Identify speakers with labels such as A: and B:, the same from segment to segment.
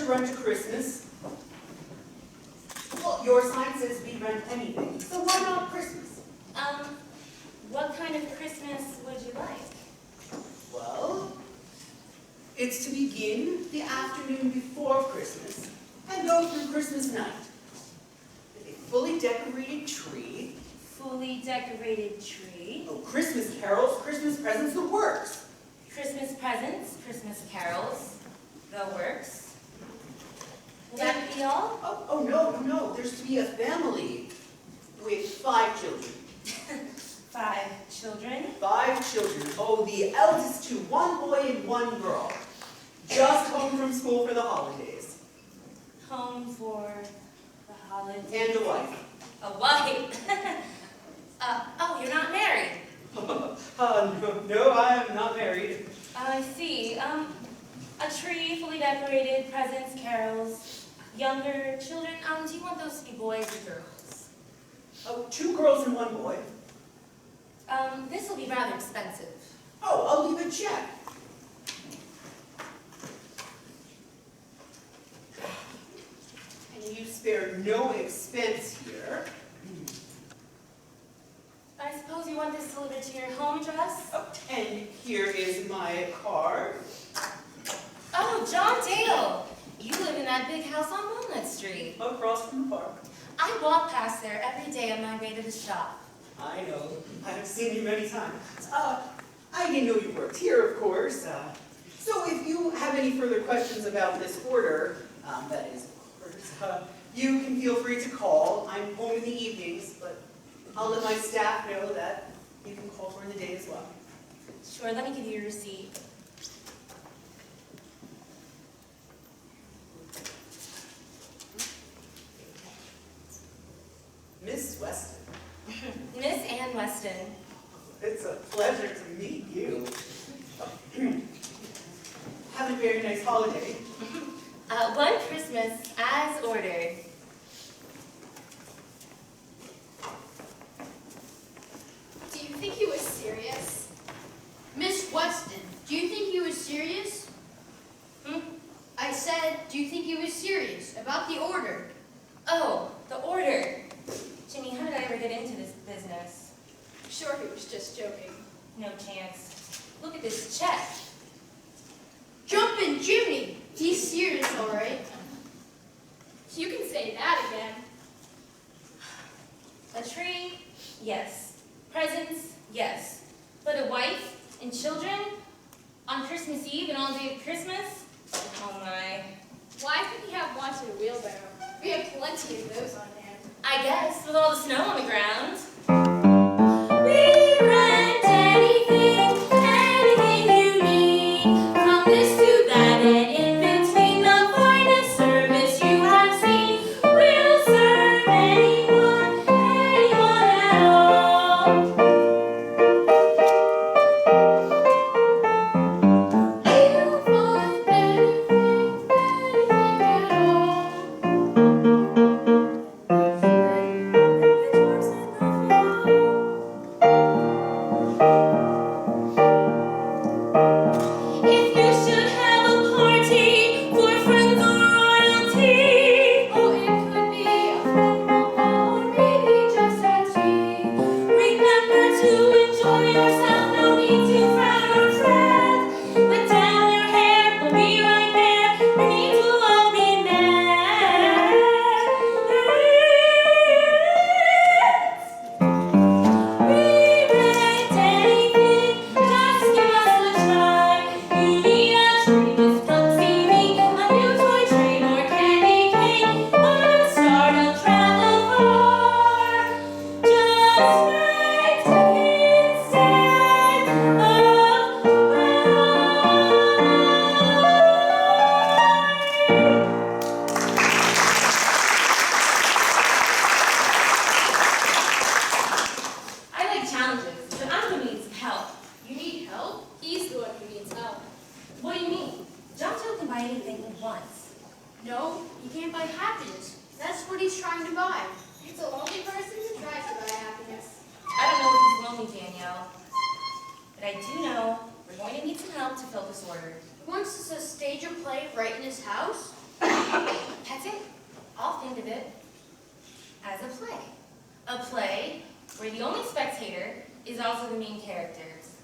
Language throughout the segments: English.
A: to run to Christmas. Well, your sign says we rent anything, so why not Christmas?
B: What kind of Christmas would you like?
A: Well, it's to begin the afternoon before Christmas and go through Christmas night. With a fully decorated tree.
B: Fully decorated tree.
A: Oh, Christmas carols, Christmas presents, the works.
B: Christmas presents, Christmas carols, the works. Will that be all?
A: Oh, no. There's to be a family with 5 children.
B: 5 children.
A: 5 children. Oh, the eldest 2, 1 boy and 1 girl. Just home from school for the holidays.
B: Home for the holidays.
A: And a wife.
B: A wife? Oh, you're not married.
A: No, I am not married.
B: I see. A tree fully decorated, presents, carols, younger children. Do you want those to be boys or girls?
A: Oh, 2 girls and 1 boy.
B: This will be rather expensive.
A: Oh, I'll leave a check. And you spare no expense here.
B: I suppose you want this delivered to your home address?
A: Oh, and here is my card.
B: Oh, John Dale! You live in that big house on Walnut Street.
A: Across from the park.
B: I walk past there every day on my way to the shop.
A: I know. I have seen you many times. I didn't know you worked here, of course. So if you have any further questions about this order, that is, of course, you can feel free to call. I'm home in the evenings, but I'll let my staff know that you can call during the day as well.
B: Sure, let me give you your receipt.
A: Miss Weston.
B: Miss Ann Weston.
A: It's a pleasure to meet you. Have a very nice holiday.
B: One Christmas as ordered.
C: Do you think he was serious? Miss Weston, do you think he was serious? I said, do you think he was serious about the order?
B: Oh, the order. Jimmy, how did I ever get into this business?
C: I'm sure he was just joking.
B: No chance. Look at this check.
C: Jumpin' Jimmy! He's serious, all right.
D: You can say that again.
B: A tree? Yes. Presents? Yes. But a wife and children? On Christmas Eve and all day of Christmas? Oh my.
D: Why couldn't he have wanted a wheelbarrow? We have plenty of those on hand.
B: I guess, with all the snow on the ground.
E: We rent anything, anything you need. From this to that and in between, the finest service you have seen. We'll serve anyone, anyone at all. We'll find anything, anything at all. If you should have a party for friends or royalty,
D: Oh, it could be a friend,
E: or maybe just a tea, remember to enjoy yourself. No need to frown or fret. Let down your hair, we'll be right there. Your needs will all be met. We rent anything, just give us a try. You need a tree, just come see me. A new toy train or candy cane. Wanna start a travel far? Just rent instead of buy.
B: I like challenges, but I'm gonna need some help.
D: You need help? He's the one who needs help.
B: What do you mean? John Joe can buy anything he wants.
C: No, you can't buy happiness. That's what he's trying to buy.
D: It's a lonely person who tries to buy happiness.
B: I don't know if he's lonely, Danielle. But I do know we're going to need some help to fill this order.
C: He wants us to stage a play right in his house?
B: That's it. I'll think of it as a play. A play where the only spectator is also the main characters.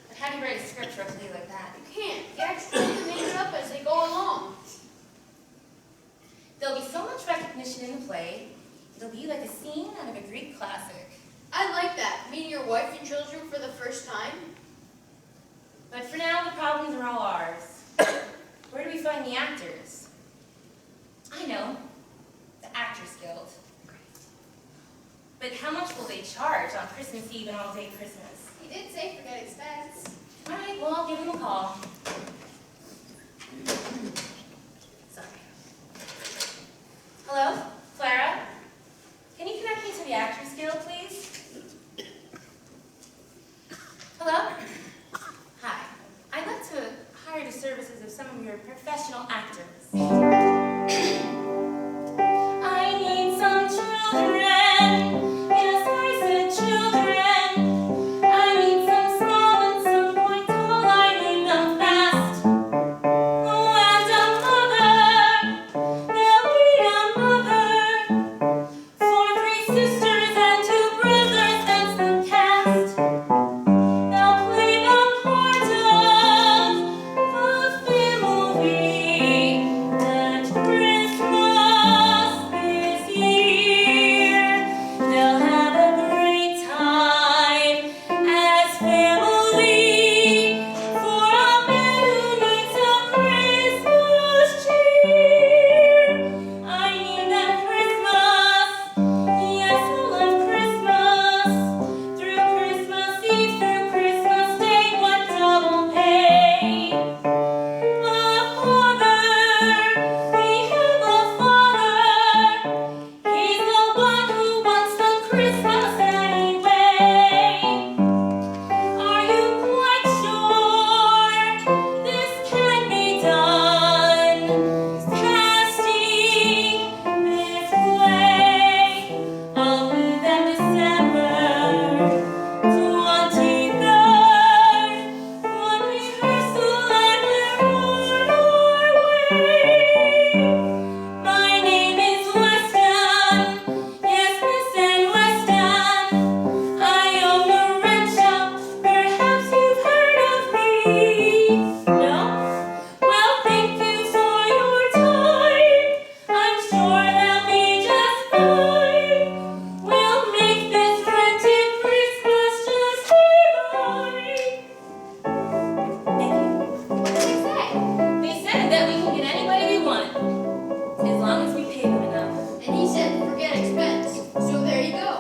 B: But how do you write a script for a play like that?
C: You can't. The actors have to make it up as they go along.
B: There'll be so much recognition in the play, it'll be like a scene out of a Greek classic.
C: I like that. Meeting your wife and children for the first time.
B: But for now, the problems are all ours. Where do we find the actors? I know, the Actors Guild. But how much will they charge on Christmas Eve and all day Christmas?
D: He did say forget expense.
B: All right, well, I'll give them a call. Sorry. Hello, Clara? Can you connect me to the Actors Guild, please? Hello? Hi. I'd like to hire the services of some of your professional actors. I need some children. Yes, I said children. I need some small and some quite tall. I need them fast. Oh, and a mother. They'll need a mother. For 3 sisters and 2 brothers, that's the cast. They'll play the part of a family at Christmas this year. They'll have a great time as family for a man who needs some Christmas cheer. I need that Christmas, yes, all of Christmas, through Christmas Eve, through Christmas Day, what double pay? A father, we have a father. He's the one who wants the Christmas anyway. Are you quite sure this can be done? Casting this play, I'll be there December 23rd, one rehearsal and we're on our way. My name is Weston, yes, Miss Ann Weston. I own a rent shop, perhaps you've heard of me. No? Well, thank you for your time. I'm sure they'll be just fine. We'll make this rented Christmas just divine. Thank you.
D: What did he say?
B: They said that we can get anybody we want, as long as we pay them enough.
C: And he said forget expense. So there you go.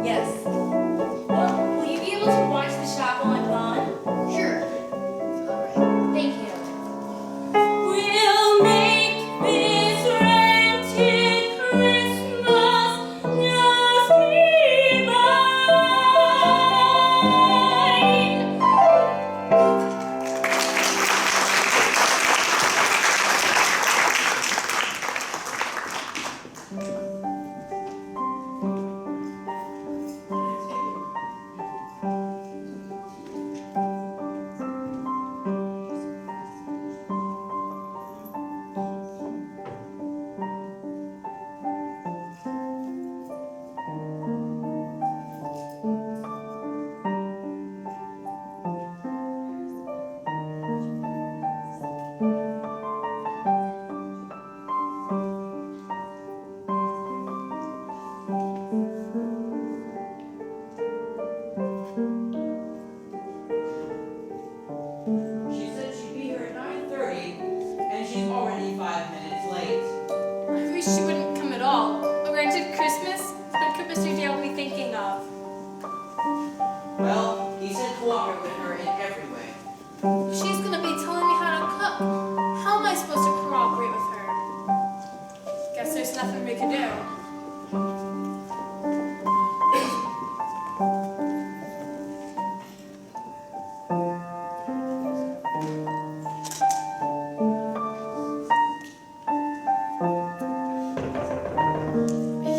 B: Yes. Well, will you be able to watch the shop while I'm gone?
C: Sure.
B: Thank you. We'll make this rented Christmas just
F: She said she'd be here at 9:30, and she's already 5 minutes late.
D: I wish she wouldn't come at all. A rented Christmas? What could Mr. Dale be thinking of?
F: Well, he said cooperate with her in every way.
D: She's gonna be telling me how to cook. How am I supposed to cooperate with her? Guess there's nothing we can do.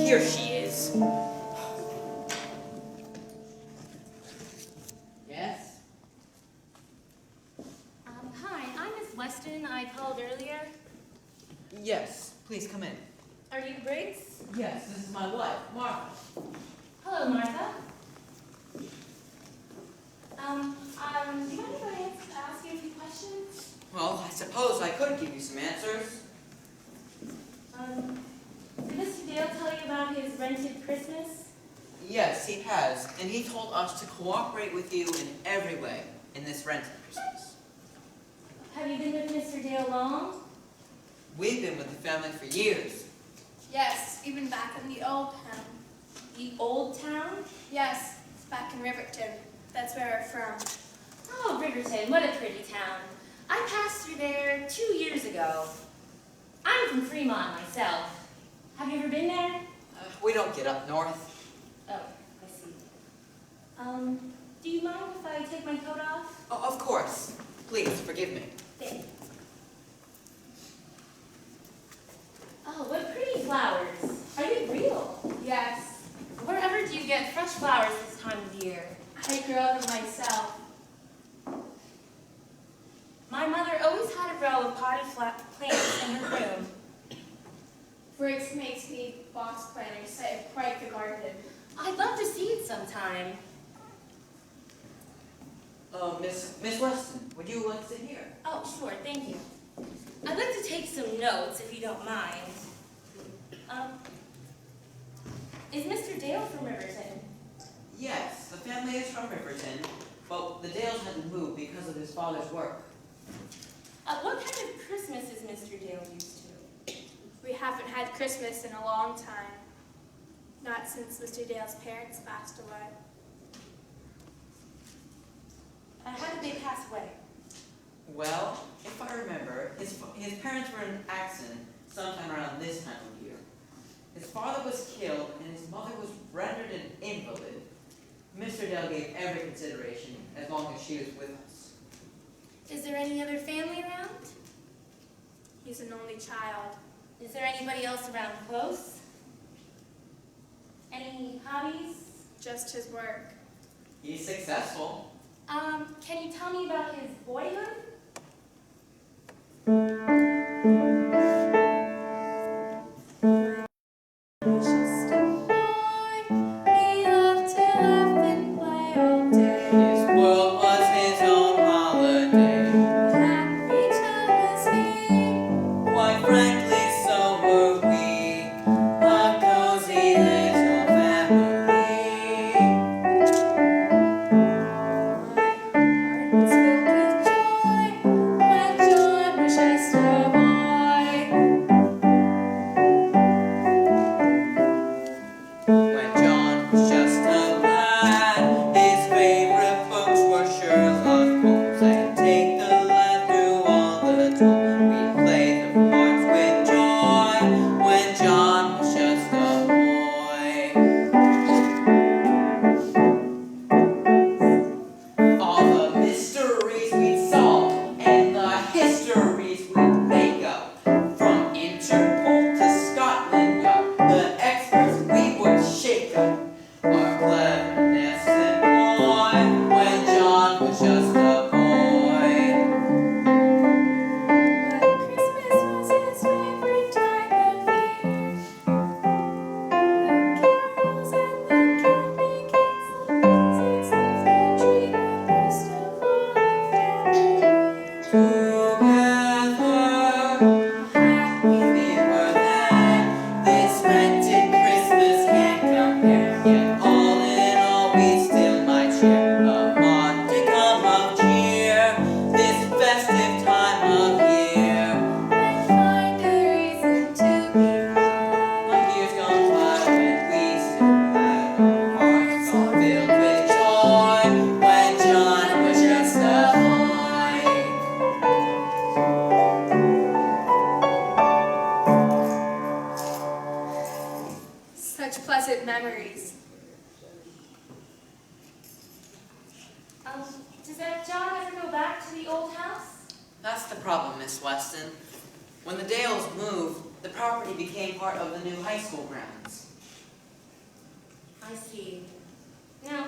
D: Here she is.
F: Yes?
B: Hi, I'm Miss Weston. I called earlier.
F: Yes. Yes, this is my wife, Martha.
B: Hello, Martha. Do you mind if I ask you a few questions?
F: Well, I suppose I could give you some answers.
B: Did Mr. Dale tell you about his rented Christmas?
F: Yes, he has, and he told us to cooperate with you in every way in this rented Christmas.
B: Have you been with Mr. Dale long?
F: We've been with the family for years.
D: Yes, even back in the old town.
B: The old town?
D: Yes, it's back in Riverton. That's where we're from.
B: Oh, Riverton, what a pretty town. I passed through there 2 years ago. I'm from Fremont myself. Have you ever been there?
F: We don't get up north.
B: Oh, I see. Do you mind if I take my coat off?
F: Oh, of course. Please, forgive me.
B: Thanks. Oh, what pretty flowers. Are they real?
D: Yes,
B: Wherever do you get fresh flowers this time of year?
D: I grew them myself.
B: My mother always had a row of potted plants in her room.
D: Briggs makes me box planners say quite the garden.
B: I'd love to see it sometime.
F: Miss Weston, would you like to sit here?
B: Oh, sure, thank you. I'd like to take some notes, if you don't mind. Is Mr. Dale from Riverton?
F: Yes, the family is from Riverton, but the Dales had to move because of his father's work.
B: What kind of Christmas is Mr. Dale used to?
D: We haven't had Christmas in a long time. Not since Mr. Dale's parents passed away.
B: How did they pass away?
F: Well, if I remember, his parents were in an accident sometime around this time of year. His father was killed and his mother was rendered an invalid. Mr. Dale gave every consideration as long as she was with us.
B: Is there any other family around?
D: He's an only child.
B: Is there anybody else around close? Any hobbies?
D: Just his work.
F: He's successful.
B: Can you tell me about his boyhood?
D: Just a boy, he loved to laugh and play all day.
F: His world was his own holiday.
D: Happy time was he.
F: Quite frankly, so were we. A cozy little family.
D: Heart was filled with joy when John was just a boy.
F: When John was just a lad, his favorite books were Sherlock Holmes. I'd take the lad through all the told. We'd play the parts with joy. When John was just a boy. All the mysteries we'd solve and the histories we'd make up. From Interpol to Scotland Yard, the experts we would shake up. Our cleverness and boy, when John was just a boy.
D: But Christmas was his favorite time of year. The carols and the candy canes, the presents of the tree, but most of all the family.
F: Together,
D: Happy
F: we were there. This rented Christmas can't compare. Yet all in all, we still might share a modicum of cheer. This festive time of year.
D: and find a reason to be glad.
F: Like years gone by when we still had our hearts all filled with joy. When John was just a boy.
D: Such pleasant memories.
B: Does that John ever go back to the old house?
F: That's the problem, Miss Weston. When the Dales moved, the property became part of the new high school grounds.
B: I see. Now,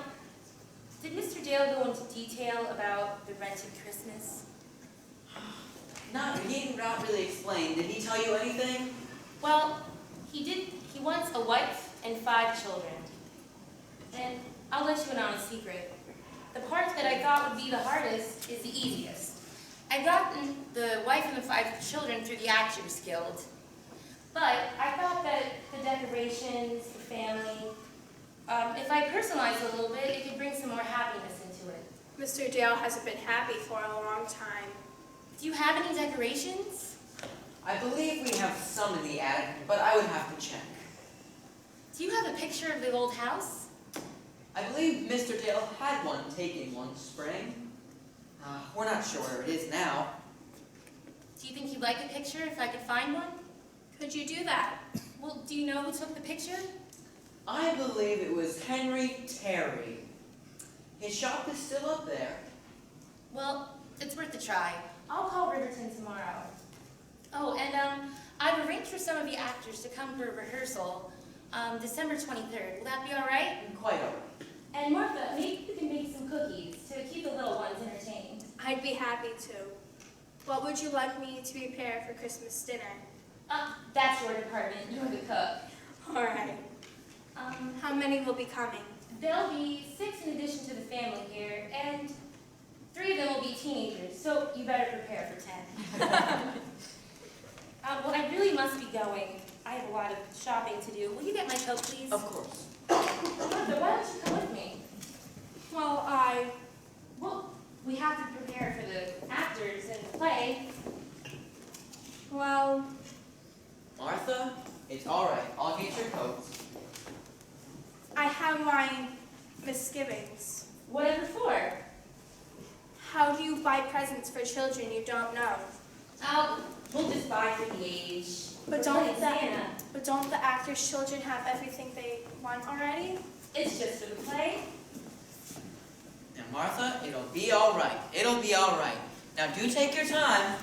B: did Mr. Dale go into detail about the rented Christmas?
F: No, he didn't not really explain. Did he tell you anything?
B: Well, he
E: He wants a wife and 5 children. And I'll let you in on a secret. The part that I thought would be the hardest is the easiest. I've gotten the wife and the 5 children through the Actors Guild. But I thought that the decorations, the family, if I personalize it a little bit, it could bring some more happiness into it.
D: Mr. Dale hasn't been happy for a long time.
E: Do you have any decorations?
F: I believe we have some in the attic, but I would have to check.
E: Do you have a picture of the old house?
F: I believe Mr. Dale had one taken one spring. We're not sure where it is now.
E: Do you think you'd like a picture if I could find one?
D: Could you do that?
E: Well, do you know who took the picture?
F: I believe it was Henry Terry. His shop is still up there.
E: Well, it's worth a try. I'll call Riverton tomorrow. Oh, and I've arranged for some of the actors to come for a rehearsal, December 23rd. Will that be all right?
F: Quite all right.
E: And Martha, maybe you can make some cookies to keep the little ones entertained.
D: I'd be happy to. What would you like me to prepare for Christmas dinner?
E: That's your department. You're the cook.
D: All right. How many will be coming?
E: There'll be 6 in addition to the family here, and 3 of them will be teenagers, so you better prepare for 10. Well, I really must be going. I have a lot of shopping to do. Will you get my coat, please?
F: Of course.
E: Martha, why don't you come with me?
D: Well,
E: Well, we have to prepare for the actors and the play.
D: well,
F: Martha, it's all right. I'll get your coat.
D: I have my misgivings.
E: Whatever for?
D: How do you buy presents for children you don't know?
E: We'll just buy for the age.
D: But
E: We're
D: don't
E: playing
D: the,
E: Santa.
D: but don't the actors' children have everything they want already?
E: It's just for the play.
F: Now, Martha, it'll be all right. It'll be all right. Now, do take your time.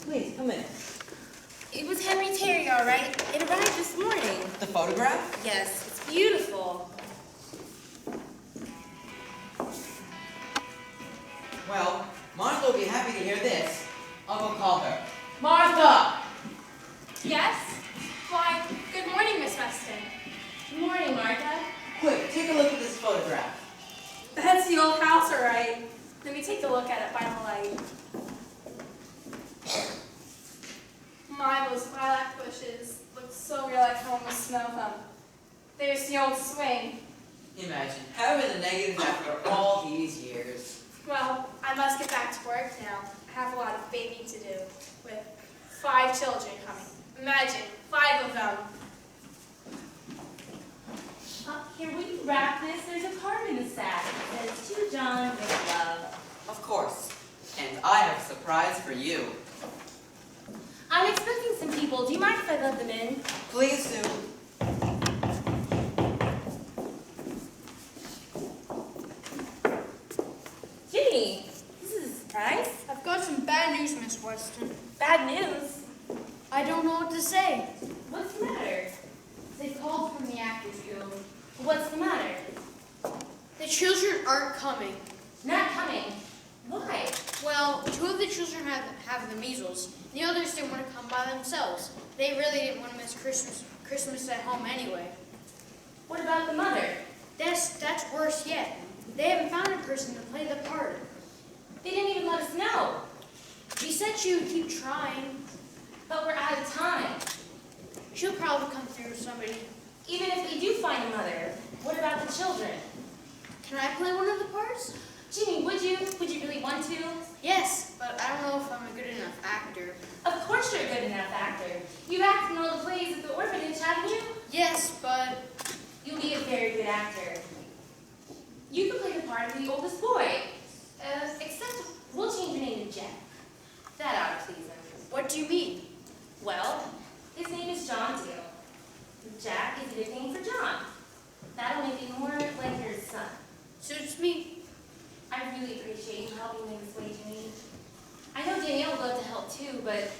F: Please, come in.
E: It was Henry Terry, all right. It arrived this morning.
F: The photograph?
E: Yes, it's beautiful.
F: Well, Martha will be happy to hear this. I'll go call her. Martha!
D: Yes? Why, good morning, Miss Weston.
E: Good morning, Martha.
F: Quick, take a look at this photograph.
D: That's the old house, all right. Let me take a look at it by the light. My, those lilac bushes look so real I can almost smell them. There's the old swing.
F: Imagine, having the negative after all these years.
D: Well, I must get back to work now. I have a lot of baking to do, with 5 children coming. Imagine, 5 of them.
E: Here, will you wrap this? There's a card in the sack. It says, to John with love.
F: Of course. And I have a surprise for you.
E: I'm expecting some people. Do you mind if I let them in?
F: Please do.
C: Weston.
B: Bad news.
C: I don't know what to say.
B: What's the matter?
C: They called from the Actors Guild.
B: What's the matter?
C: The children aren't coming.
B: Not coming. Why?
C: Well, 2 of the children have the measles. The others didn't want to come by themselves. They really didn't want to miss Christmas at home anyway.
B: What about the mother?
C: That's worse yet. They haven't found a person to play the part.
B: They didn't even let us know.
C: She said she would keep trying.
B: But we're out of time.
C: She'll probably come through with somebody.
B: Even if we do find a mother, what about the children?
C: Can I play one of the parts?
B: Jimmy, would you? Would you really want to?
C: Yes, but I don't know if I'm a good enough actor.
B: Of course you're a good enough actor. You've acted in all the plays at the orphanage, haven't you?
C: Yes, but
B: You'll be a very good actor. You can play the part of the oldest boy. Except we'll change your name to Jack. That ought to please him.
C: what do you mean?
B: Well, his name is John Deal. Jack is a nickname for John. That'll make it more like your son.
C: Suits me.
B: I really appreciate you helping me this way, Jimmy. I know Danielle would love to help too, but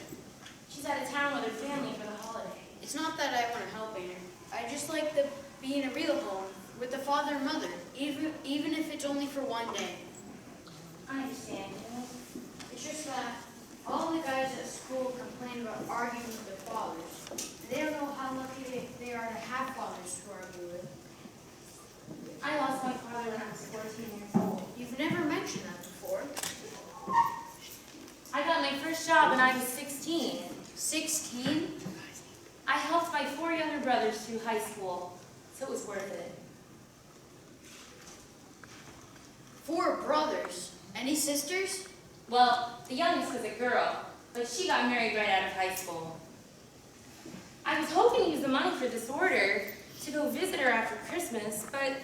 B: she's out of town with her family for the holiday.
C: It's not that I want to help Anna. I just like the being a real home with the father and mother, even if it's only for one day.
B: I understand, Jimmy.
C: It's just that all the guys at school complain about arguing with their fathers. And they don't know how lucky they are to have fathers to argue with.
B: I lost my father when I was 14 years old.
C: You've never mentioned that before.
B: I got my first job when I was 16.
C: 16?
B: I helped my 4 younger brothers through high school, so it was worth it.
C: 4 brothers. Any sisters?
B: Well, the youngest was a girl, but she got married right out of high school. I was hoping to use the money for this order to go visit her after Christmas, but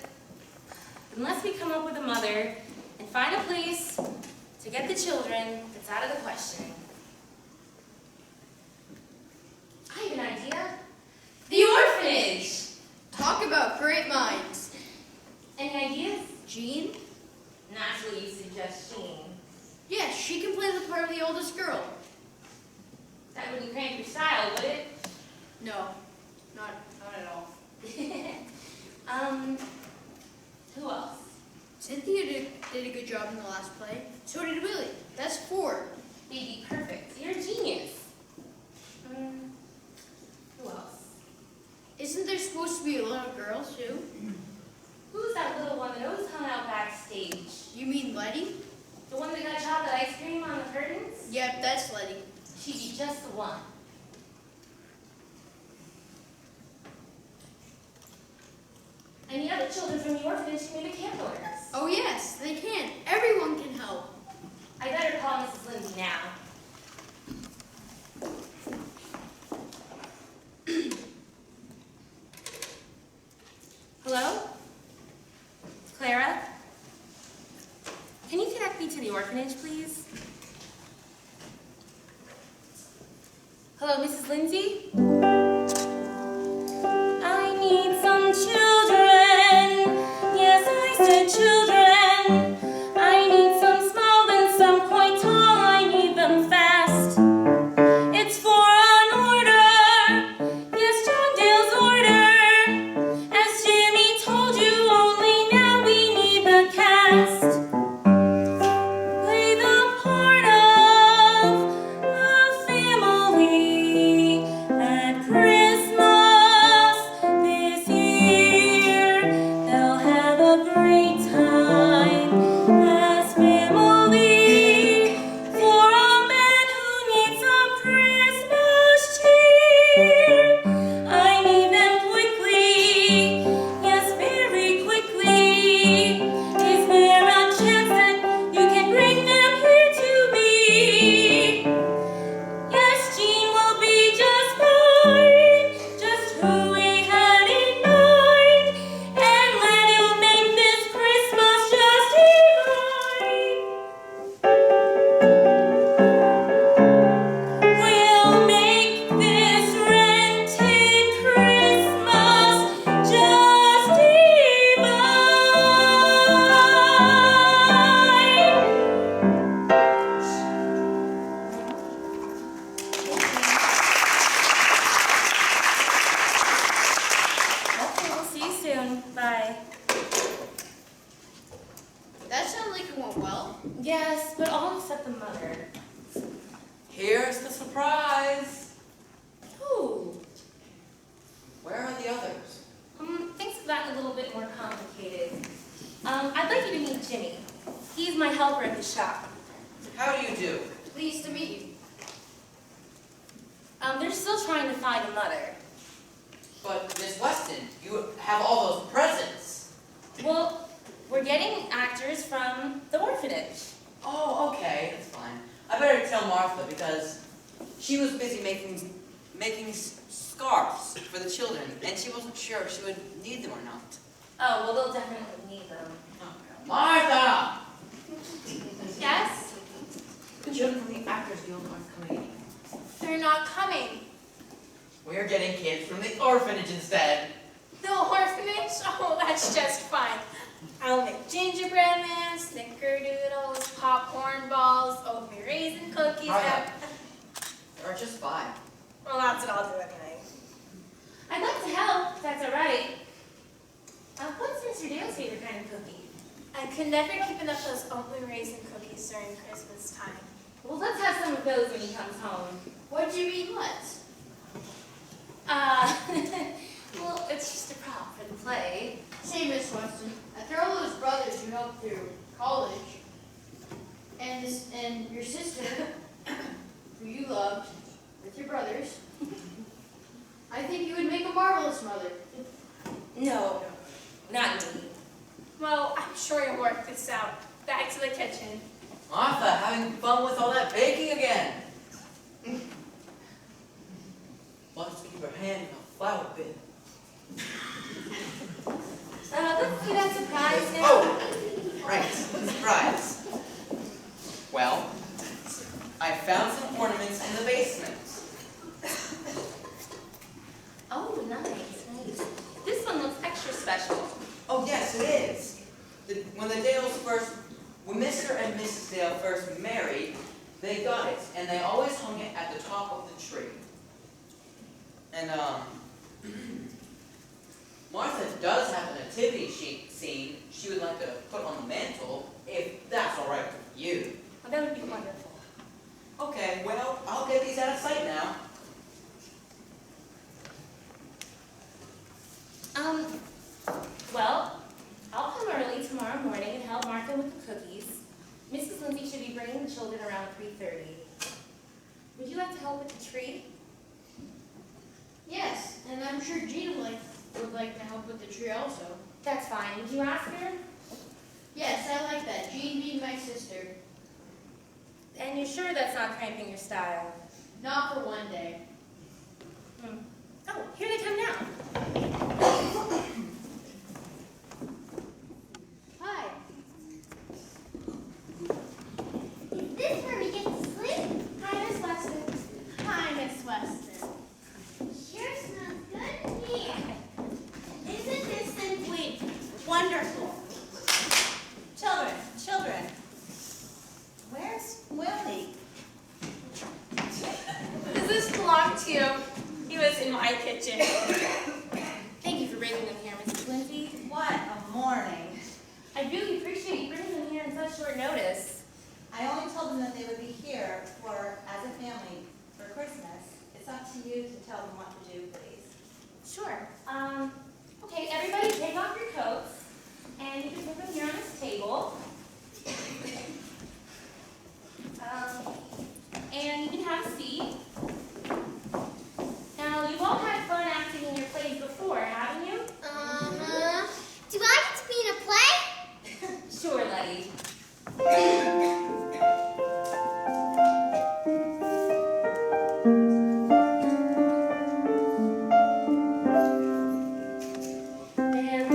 B: unless we come up with a mother and find a place to get the children, it's out of the question. I have an idea. The orphanage!
C: Talk about great minds.
B: Any ideas?
C: Jean?
B: Naturally, you suggest Jean.
C: Yes, she can play the part of the oldest girl.
B: That wouldn't cramp your style, would it?
C: No, not at all.
B: Who else?
C: Cynthia did a good job in the last play. So did Willie. That's 4.
B: They'd be perfect. You're a genius. Who else?
C: Isn't there supposed to be a little girl too?
B: Who's that little one that always hung out backstage?
C: You mean Letty?
B: The one that got chocolate ice cream on the curtains?
C: Yep, that's Letty.
B: She'd be just the one. And the other children from the orphanage can make a camp with us.
C: Oh yes, they can. Everyone can help.
B: I better call Mrs. Lindsay now. Hello? Clara? Can you connect me to the orphanage, please? Hello, Mrs. Lindsay? I need some children. Yes, I said children. I need some small and some quite tall. I need them fast. It's for an order. Yes, John Dale's order. As Jimmy told you, only now we need the cast. Play the part of a family at Christmas. soon. Bye.
C: That sounded like it went well.
B: Yes, but all except the mother.
F: Here's the surprise.
B: Ooh.
F: Where are the others?
B: Things have gotten a little bit more complicated. I'd like you to meet Jimmy. He's my helper at the shop.
F: How do you do?
C: Pleased to meet you.
B: They're still trying to find a mother.
F: But Miss Weston, you have all those presents.
B: Well, we're getting actors from the orphanage.
F: Oh, okay, that's fine. I better tell Martha because she was busy making scarves for the children, and she wasn't sure if she would need them or not.
B: Oh, well, they'll definitely need them.
F: Martha!
C: Yes?
F: The children from the Actors Guild aren't coming in.
C: They're not coming.
F: We're getting kids from the orphanage instead.
C: The orphanage? Oh, that's just fine. I'll make gingerbread man, snickerdoodles, popcorn balls, oatmeal raisin cookies.
F: Martha. There are just 5.
C: Well, that's what I'll do anyway.
B: I'd like to help, if that's all right. What's Mr. Dale's favorite kind of cookie?
C: I could never keep enough of those oatmeal raisin cookies during Christmas time.
B: Well, let's have some of those when he comes home.
C: What do you mean, what?
B: Well, it's just a prop for the play.
C: Say, Miss Weston, after all those brothers you helped through college, and your sister, who you loved, with your brothers, I think you would make a marvelous mother.
B: No, not me.
C: Well, I'm sure you'll work this out. Back to the kitchen.
F: Martha, having fun with all that baking again. Wants to keep her hand in a flour bin.
B: Let's see that surprise now.
F: Oh, right, surprise. Well, I found some ornaments in the basement.
B: Oh, nice. This one looks extra special.
F: Oh, yes, it is. When Mr. and Mrs. Dale first married, they got it, and they always hung it at the top of the tree. And, Martha does have a nativity scene she would like to put on the mantle, if that's all right with you.
B: Well, that would be wonderful.
F: Okay, well, I'll get these out of sight now.
B: Well, I'll come early tomorrow morning and help Martha with the cookies. Mrs. Lindsay should be bringing the children around 3:30. Would you like to help with the tree?
C: Yes, and I'm sure Gina would like to help with the tree also.
B: That's fine. Would you ask her?
C: Yes, I like that. Jean being my sister.
B: And you're sure that's not cramping your style?
C: Not for one day.
B: Oh, here they come now.
C: Hi.
E: Is this where we get to sleep?
C: Hi, Miss Weston. Hi, Miss Weston.
E: Sure smells good in here.
C: Isn't this simply wonderful?
G: Children, where's Willie?
C: Does this belong to you? He was in my kitchen.
B: Thank you for bringing them here, Mrs. Lindsay.
G: What a morning.
B: I really appreciate you bringing them here in such short notice.
G: I only told them that they would be here as a family for Christmas. It's up to you to tell them what to do, please.
B: Sure. Okay, everybody take off your coats, and you can put them here on this table. And you can have a seat. Now, you've all had fun acting in your plays before, haven't you?
E: Uh-huh. Do I get to be in a play?
B: Sure, Letty. And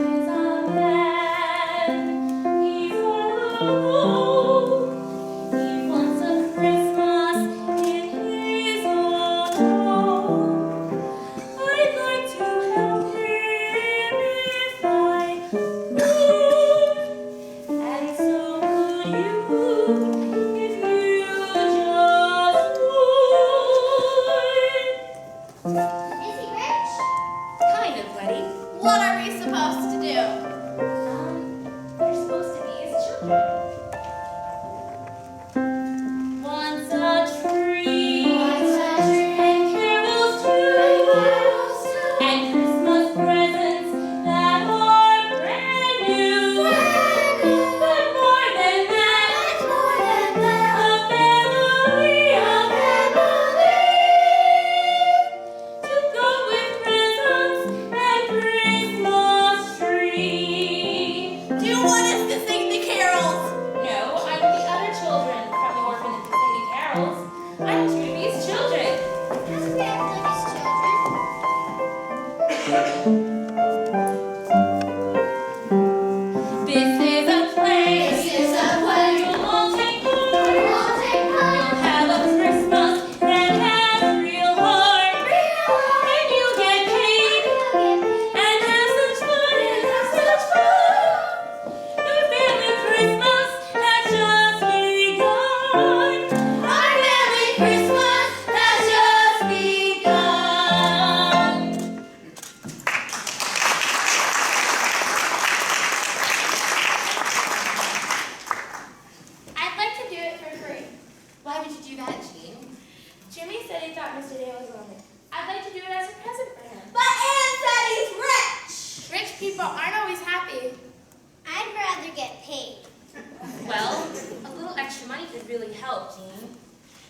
E: Jean.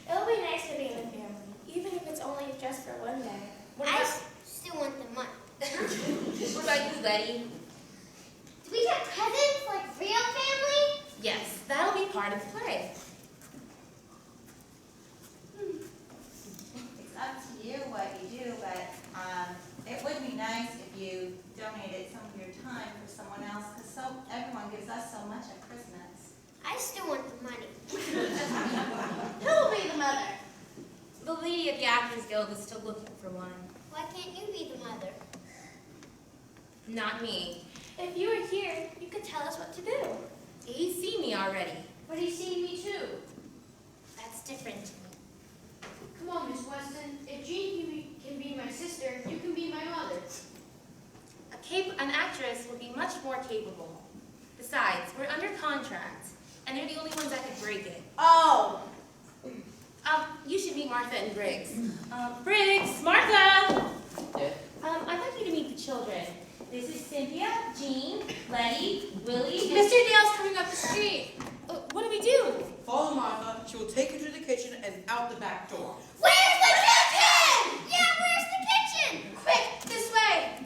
B: It'll be nice to be in the family, even if it's only just for one day.
C: I still want the money.
E: What about you, Letty?
C: Do we get presents like real family?
E: Yes, that'll be part of the play.
G: It's up to you what you do, but it would be nice if you donated some of your time for someone else, because everyone gives us so much at Christmas.
C: I still want the money. Who will be the mother?
E: The lady at the Actors Guild is still looking for one.
C: Why can't you be the mother?
E: Not me.
B: If you were here, you could tell us what to do.
E: He's seen me already.
C: But he's seen me too.
E: That's different to me.
C: Come on, Miss Weston. If Jean can be my sister, you can be my mother.
E: An actress would be much more capable. Besides, we're under contract, and they're the only ones that could break it.
G: Oh!
E: You should meet Martha and Briggs. Briggs, Martha!
F: Yeah.
E: I'd like you to meet the children. This is Cynthia, Jean, Letty, Willie.
B: Mr. Dale's coming up the street.
E: What do we do?
F: Follow Martha. She will take you to the kitchen and out the back door.
C: Where's the kitchen? Yeah, where's the kitchen?
B: Quick, this way.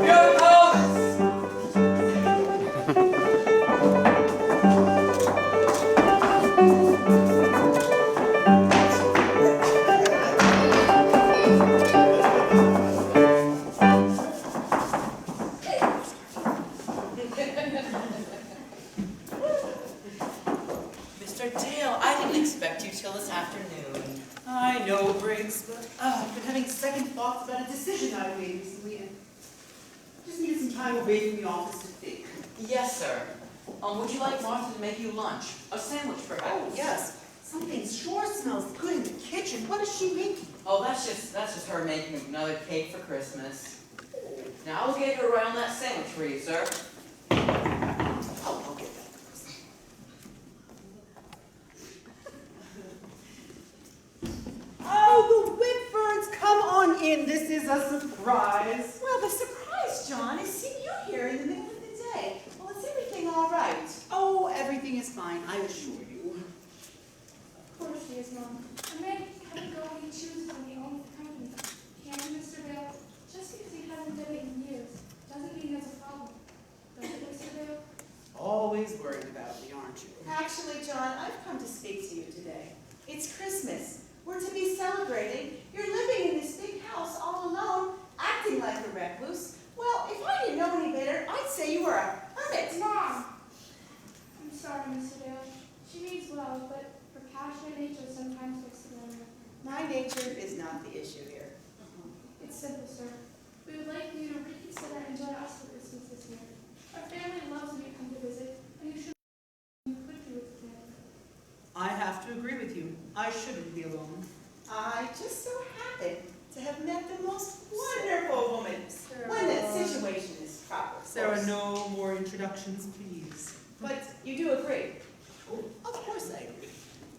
F: Here it comes! Mr. Dale, I didn't expect you till this afternoon.
A: I know, Briggs, but I've been having second thoughts about a decision I made recently, and just needed some time away from the office to think.
F: Yes, sir. Would you like Martha to make you lunch? A sandwich, perhaps?
A: Oh, yes. Something sure smells good in the kitchen. What is she making?
F: Oh, that's just her making another cake for Christmas. Now I'll get her right on that sandwich for you, sir.
A: I'll get that first. Oh, the Whitfords, come on in. This is a surprise.
H: Well, the surprise, John, is seeing you here in the middle of the day. Well, is everything all right?
A: Oh, everything is fine, I assure you.
B: Of course she is, Mom. A man can go when he chooses when he owns the company. Can't you, Mr. Dale? Just because he hasn't done it in years doesn't mean there's a problem. Does it, Mr. Dale?
A: Always worried about me, aren't you?
H: Actually, John, I've come to speak to you today. It's Christmas. We're to be celebrating. You're living in this big house all alone, acting like a recluse. Well, if I didn't know any better, I'd say you were a hermit.
B: Mom! I'm sorry, Mr. Dale. She means well, but her passionate nature sometimes gets the better.
H: My nature is not the issue here.
B: It's simple, sir. We would like you to reconsider and join us for Christmas this year. Our family loves when you come to visit, and you should put you with the family.
A: I have to agree with you. I shouldn't be alone.
H: I just so happen to have met the most wonderful woman when the situation is proper. of
A: There are
H: course.
A: no more introductions, please.
H: But you do agree.
A: Oh, of course I agree.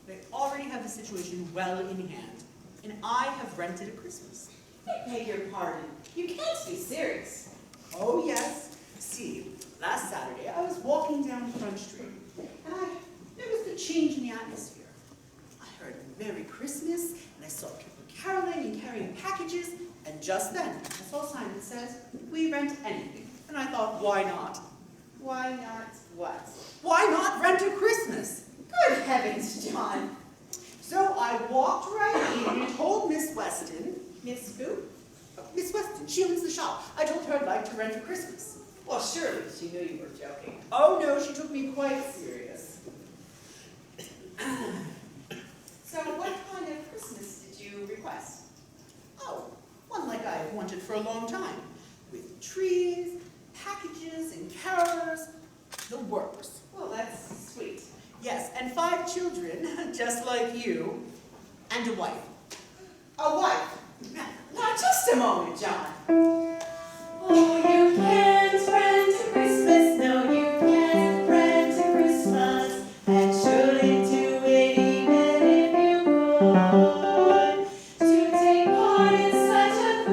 A: They already have the situation well in hand, and I have rented a Christmas.
H: I beg your pardon. You can't be serious.
A: Oh, yes. See, last Saturday I was walking down Front Street, and I noticed a change in the atmosphere. I heard Merry Christmas, and I saw people caroling and carrying packages, and just then I saw a sign that says, "We rent anything." And I thought, why not?
H: Why not what?
A: Why not rent a Christmas?
H: Good heavens, John.
A: So I walked right in and told Miss Weston,
H: Miss who?
A: Miss Weston, she owns the shop. I told her I'd like to rent for Christmas.
H: Well, surely she knew you were joking.
A: Oh no, she took me quite serious.
H: So what kind of Christmas did you request?
A: Oh, one like I have wanted for a long time, with trees, packages, and carolers, the works.
H: Well, that's sweet.
A: Yes, and 5 children, just like you, and a wife.
H: A wife. Now, just a moment, John.
D: Oh, you can't rent a Christmas, no, you can't rent a Christmas, and shouldn't do it even if you could. To take part in such a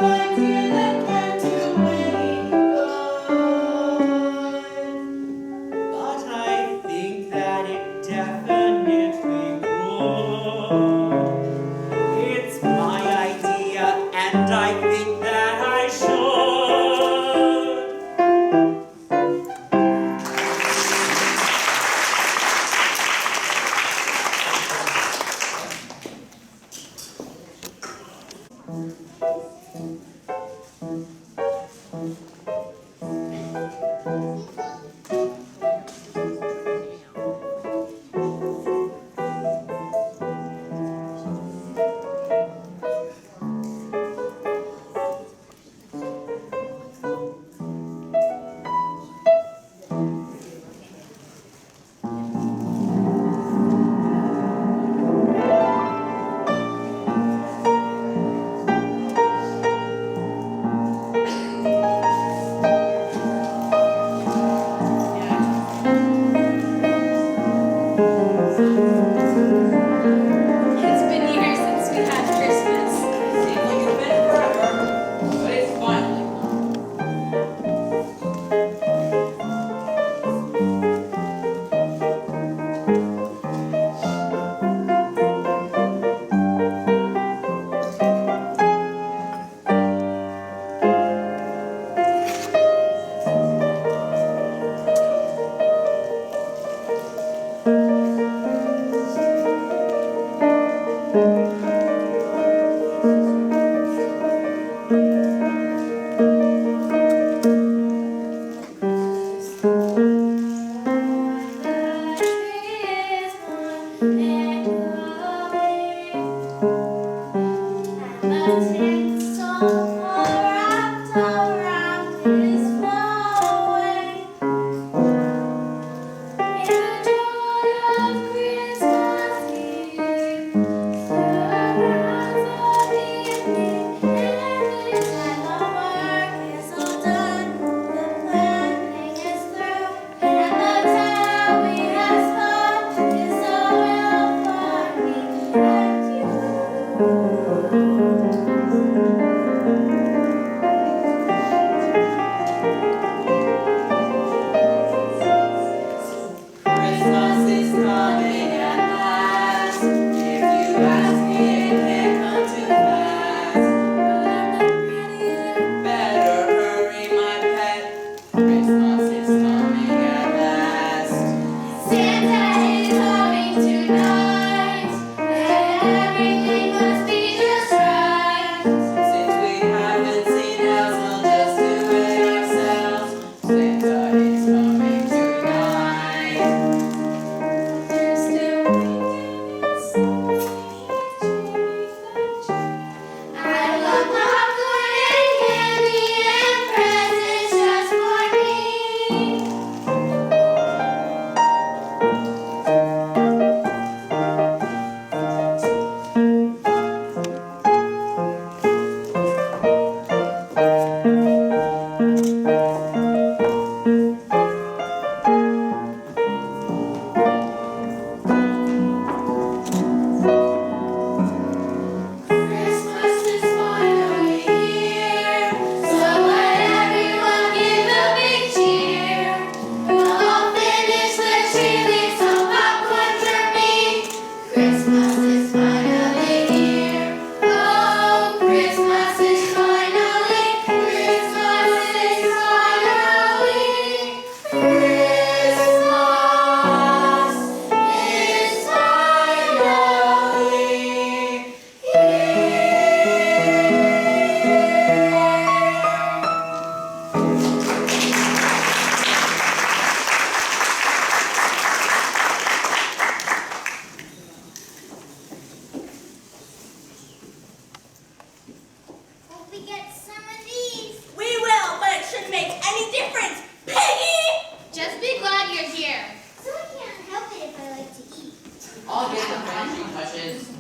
H: idea that can't do any good.
A: But I think that it definitely would. It's my idea, and I think that I should.
E: It's been years since we had Christmas.
F: Seems like it's been forever, but it's finally come. Christmas is coming at last. If you ask me, it can't come too fast. Better hurry, my pet. Christmas is coming at last.
B: Santa is coming tonight, and everything must be just right.
F: Since we haven't seen else, we'll just do it ourselves. Santa is coming tonight.
B: They're still making it so I love popcorn and candy and presents just for me. Christmas is finally here, so let everyone give a big cheer. We'll all finish the tree, leave some popcorn for me. Christmas is finally here. Oh, Christmas is finally, Christmas is finally, Christmas is finally Hope we get some of these.
E: We will, but it shouldn't make any difference. Piggy!
C: Just be glad you're here.
B: So I can't help it if I like to eat.
F: I'll get the finishing touches.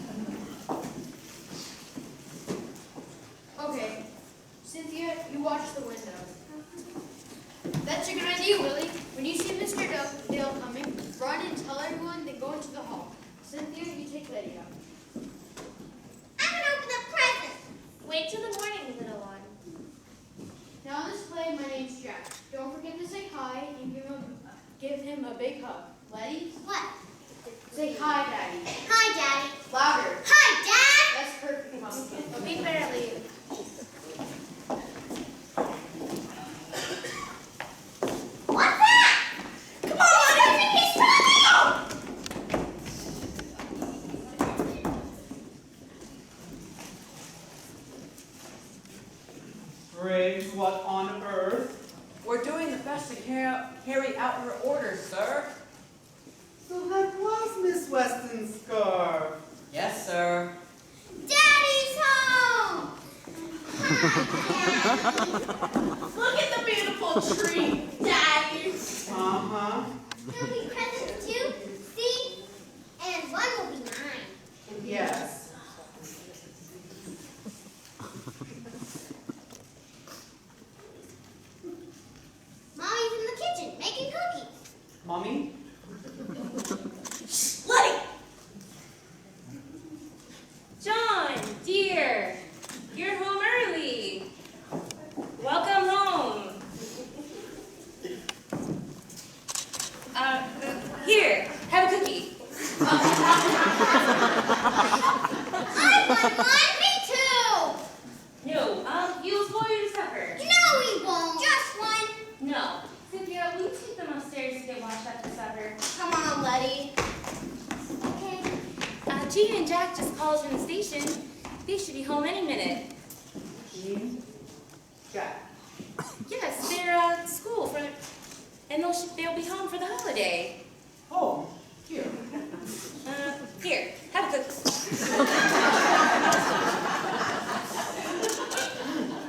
C: Okay, Cynthia, you watch the window. That's a good idea, Willie. When you see Mr. Dale coming, run and tell everyone, then go into the hall. Cynthia, you take Lydia.
B: I'm gonna open the present.
E: Wait till the morning, little one.
C: big hug. Letty,
B: What?
C: say hi, Daddy.
B: Hi, Daddy.
C: Louder.
B: Hi, Dad.
C: That's perfect, Mom.
B: We barely. What's that? Come on, Daddy, he's coming!
A: Briggs, what on earth?
F: We're doing the best to carry out your orders, sir.
A: So that was Miss Weston's scarf.
F: Yes, sir.
B: Daddy's home!
C: Look at the beautiful tree, Daddy.
A: Uh-huh.
B: There'll be presents too, see? And one will be mine.
A: Yes.
B: Mommy's in the kitchen making cookies.
A: Mommy?
E: Letty! John, dear, you're home early. Welcome home. Here, have a cookie.
B: I want one, me too!
E: No, you'll spoil your supper.
B: No, we won't. Just one.
E: No. Cynthia, will you take them upstairs to get washed up for supper?
B: Come on, Letty. Okay.
E: Gina and Jack just called from the station. They should be home any minute.
A: Jean? Jack.
E: Yes, they're at school and they'll be home for the holiday.
A: Oh, here.
E: Here, have a cookie.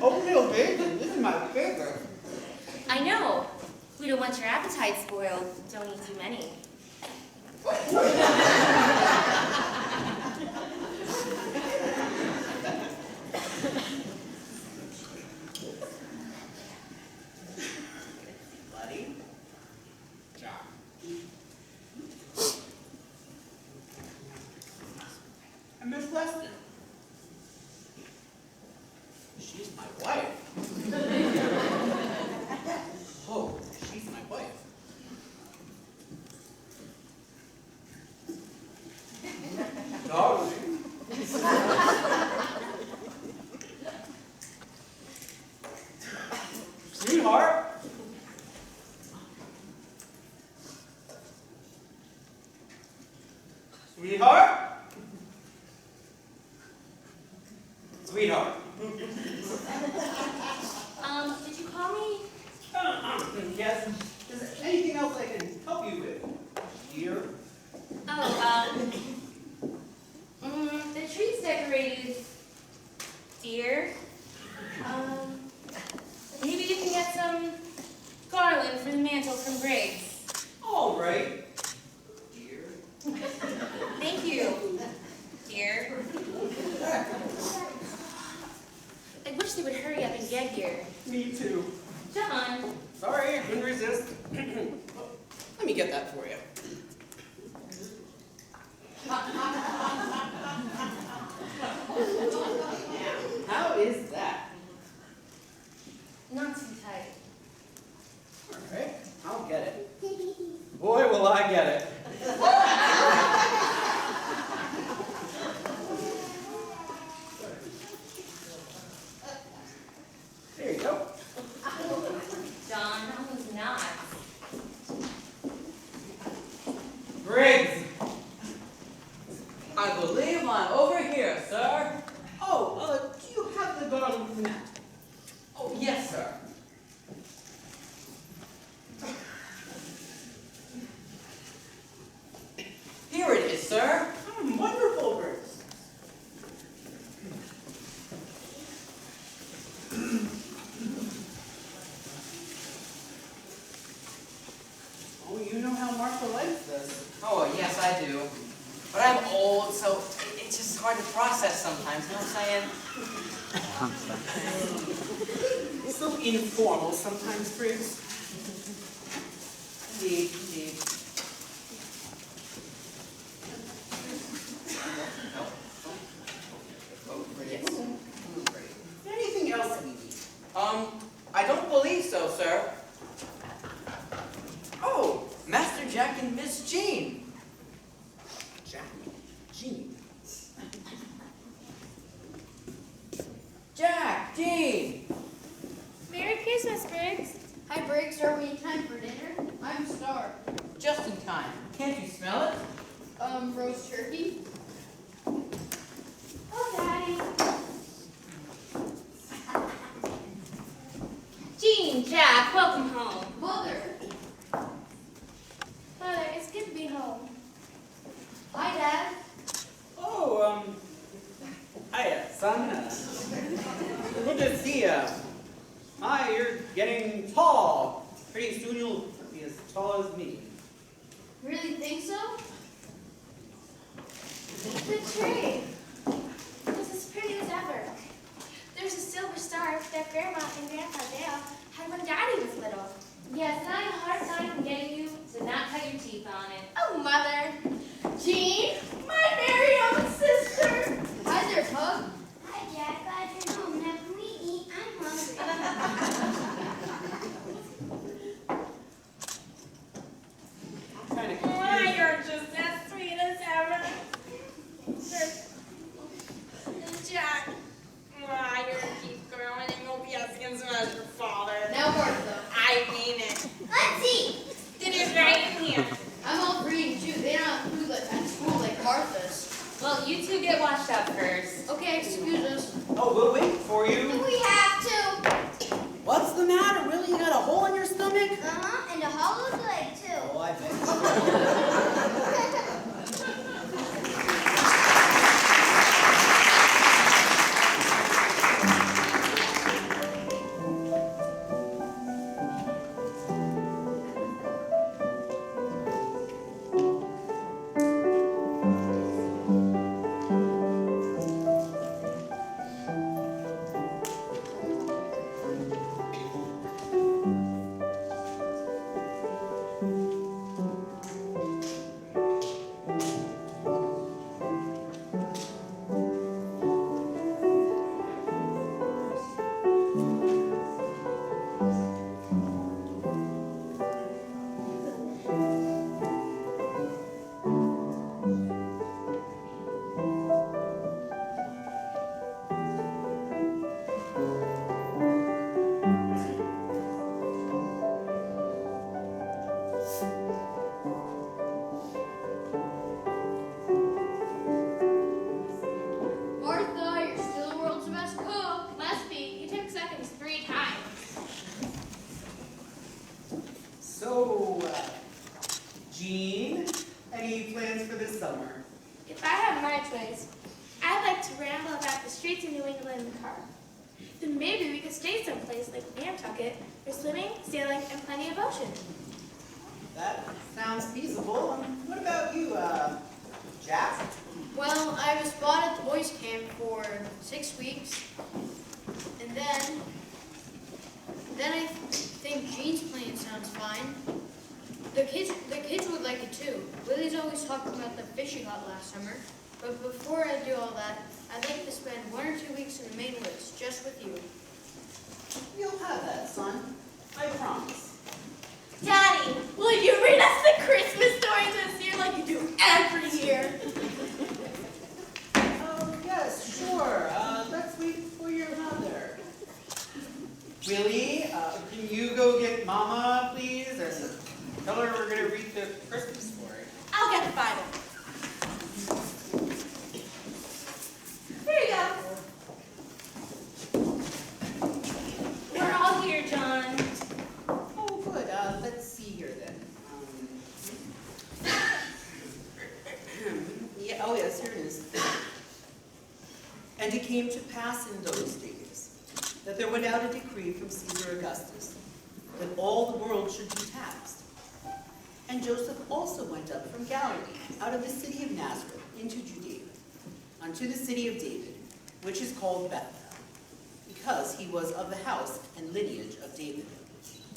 A: Oatmeal bacon, this is my favorite.
E: I know. We don't want your appetite spoiled. Don't eat too many.
A: Buddy. Jack. And Miss Weston. She's my wife. Oh, she's my wife. Darling. Sweetheart. Sweetheart. Sweetheart.
E: Did you call me?
A: Yes. Is there anything else I can help you with? Dear?
E: Oh, the tree's decorated, dear. Maybe you can get some garland for the mantle from Briggs.
A: All right. Dear?
E: Thank you, dear. I wish they would hurry up and get here.
A: Me too.
E: John,
A: Sorry, I couldn't resist. Let me get that for you. How is that?
E: not too tight.
A: All right, I'll get it. Boy, will I get it. There you go.
E: John, that one's not.
A: Briggs!
F: I believe I'm over here, sir.
A: Oh, do you have the garland from that?
F: Oh, yes, sir. Here it is, sir.
A: Wonderful, Briggs. Oh, you know how Martha likes this.
F: Oh, yes, I do. But I'm old, so it's just hard to process sometimes, you know what I'm saying?
A: So informal sometimes, Briggs.
F: Indeed, indeed.
A: Anything else we need?
F: I don't believe so, sir. Oh, Master Jack Gene!
B: Merry Christmas, Briggs.
C: Hi, Briggs. Are we in time for dinner? I'm starved.
F: Just in time. Can't you smell it?
C: Roast turkey?
B: Oh, Daddy. Jean, Jack, welcome home.
C: Mother!
B: Mother, it's good to be home.
C: Hi, Dad.
A: Oh, hiya, son. Good to see ya. Hi, you're getting tall. Pretty soon you'll be as tall as me.
C: Really think so?
B: The tree. It's as pretty as ever. There's a silver star that Grandma and Grandpa Dale had when Daddy was little. Yes, and I had a hard time getting you to not cut your teeth on it. Oh, Mother. Jean, my very own sister.
C: Hi there, Pug.
B: Hi, Jack. Glad you're home. Now can we eat? I'm hungry.
A: I'm kind of
B: Why,
A: confused.
B: you're just as sweet as ever. Jack, why, you're gonna keep growing and go be asking as much as your father.
C: Now, Martha.
B: I mean it.
C: Let's eat.
B: Dinner's right in here.
C: I'm all for eating too. They don't have food at school like Martha's.
B: Well, you two get washed up first.
C: Okay, excuse us.
A: Oh, we'll wait for you.
C: We have to.
F: What's the matter? Really? You got a hole in your stomach?
C: Uh-huh, and a hollow leg too.
F: Oh, I bet.
C: Martha, you're still the world's best cook.
B: Must be. You took seconds 3 times.
A: So, Jean, any plans for this summer?
B: If I had my choice, I'd like to ramble about the streets of New England in the car. Then maybe we could stay someplace like Nantucket for swimming, sailing, and plenty of ocean.
A: That sounds feasible. What about you, Jack?
C: Well, I was spot at the boys' camp for 6 weeks, and then I think Jean's plan sounds fine. The kids would like it too. Lily's always talking about the fish she got last summer. But before I do all that, I'd like to spend 1 or 2 weeks in the Maine woods, just with you.
A: You'll have that, son. I promise.
B: Daddy, will you read us the Christmas stories this year like you do every year?
A: Oh, yes, sure. Let's wait for your mother. Willie, can you go get Mama, please? Or tell her we're going to read the Christmas story.
B: I'll get the Bible. Here you go. We're all here, John.
A: Oh, good. Let's see here then. Yeah, oh, yes, here it is. And it came to pass in those days that there went out a decree from Caesar Augustus that all the world should be taxed. And Joseph also went up from Galilee, out of the city of Nazareth, into Judea, unto the city of David, which is called Bethlehem, because he was of the house and lineage of David,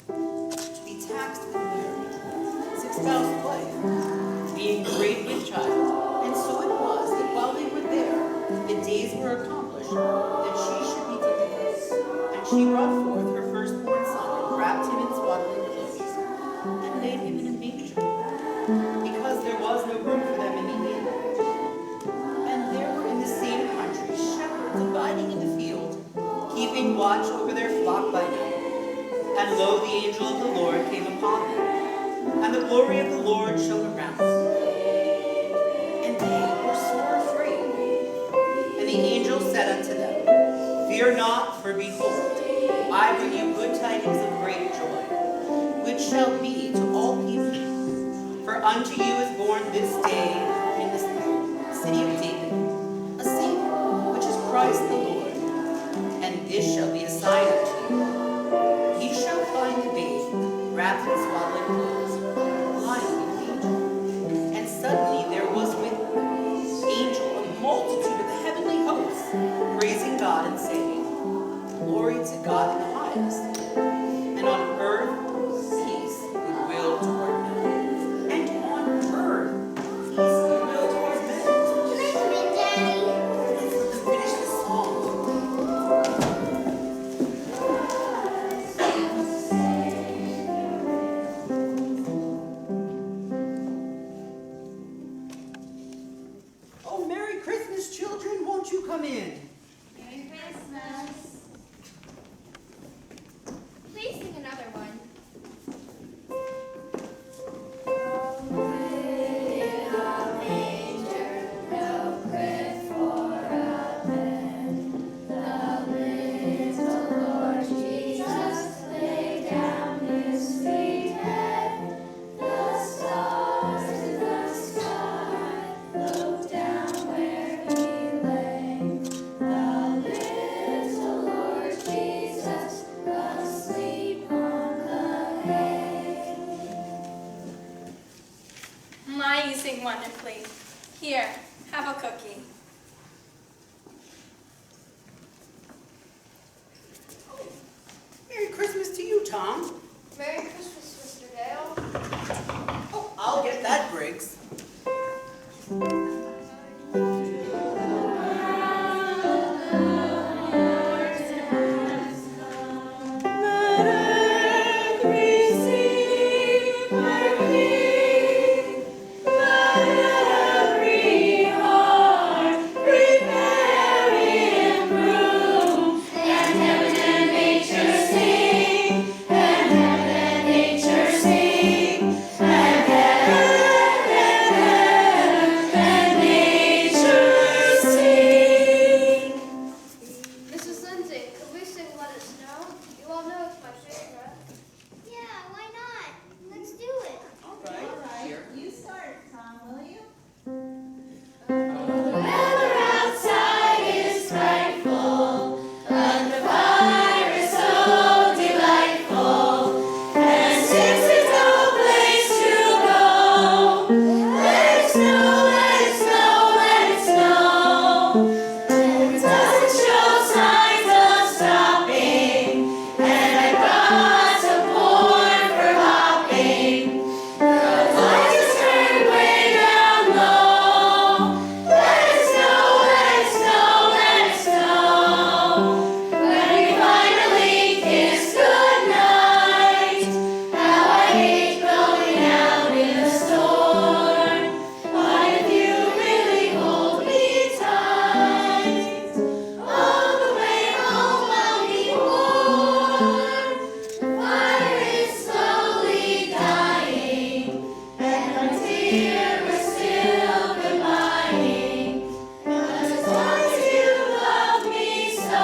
A: to be taxed with Mary, his espoused wife, being great with child. And so it was that while they were there, the days were accomplished that she should be delivered. And she brought forth her firstborn son, and wrapped him in swaddling clothes, and laid him in a manger, because there was no room for them in the inn. And there were in the same country shepherds abiding in the field, keeping keeping watch over their flock by night. And lo, the angel of the Lord came upon them, and the glory of the Lord shone around them. And they were sore afraid. And the angel said unto them, Fear not, for behold, I bring you good tidings of great joy, which shall be to all people. For unto you is born this day in the city of David a Savior, which is Christ the Lord. And this shall be a sign unto you. Ye shall find the babe wrapped in swaddling clothes, lying in a manger. And suddenly there was with the angel a multitude of the heavenly hosts, praising God and saying, Glory to God in the highest, and on earth peace, goodwill toward men. And on earth peace, goodwill toward men. Let's finish this song. Oh, Merry Christmas, children. Won't you come in?
G: Merry Christmas.
C: Please sing another one.
B: My, you sing wonderfully. Here, have a cookie.
A: Merry Christmas to you, Tom.
C: Merry Christmas, Mr. Dale.
A: Oh, I'll get that, Briggs.
C: Mrs. Lindsay, could we sing Let It Snow? You all know it's my favorite.
I: Yeah, why not? Let's do it.
A: All
G: All
A: right.
G: right,
A: Here.
G: you start, Tom, will you?
E: Weather outside is frightful, but the fire is so delightful. And since there's no place to go, let it snow, let it snow, let it snow. It doesn't show signs of stopping, and I brought a board for hopping. The lights just turned way down low. Let it snow, let it snow, let it snow. When we finally kiss goodnight, how I hate going out in a storm. But if you really hold me tight, all the way home I'll be warm. The fire is slowly dying, and my dear, we're still goodbying. But as long as you love me so,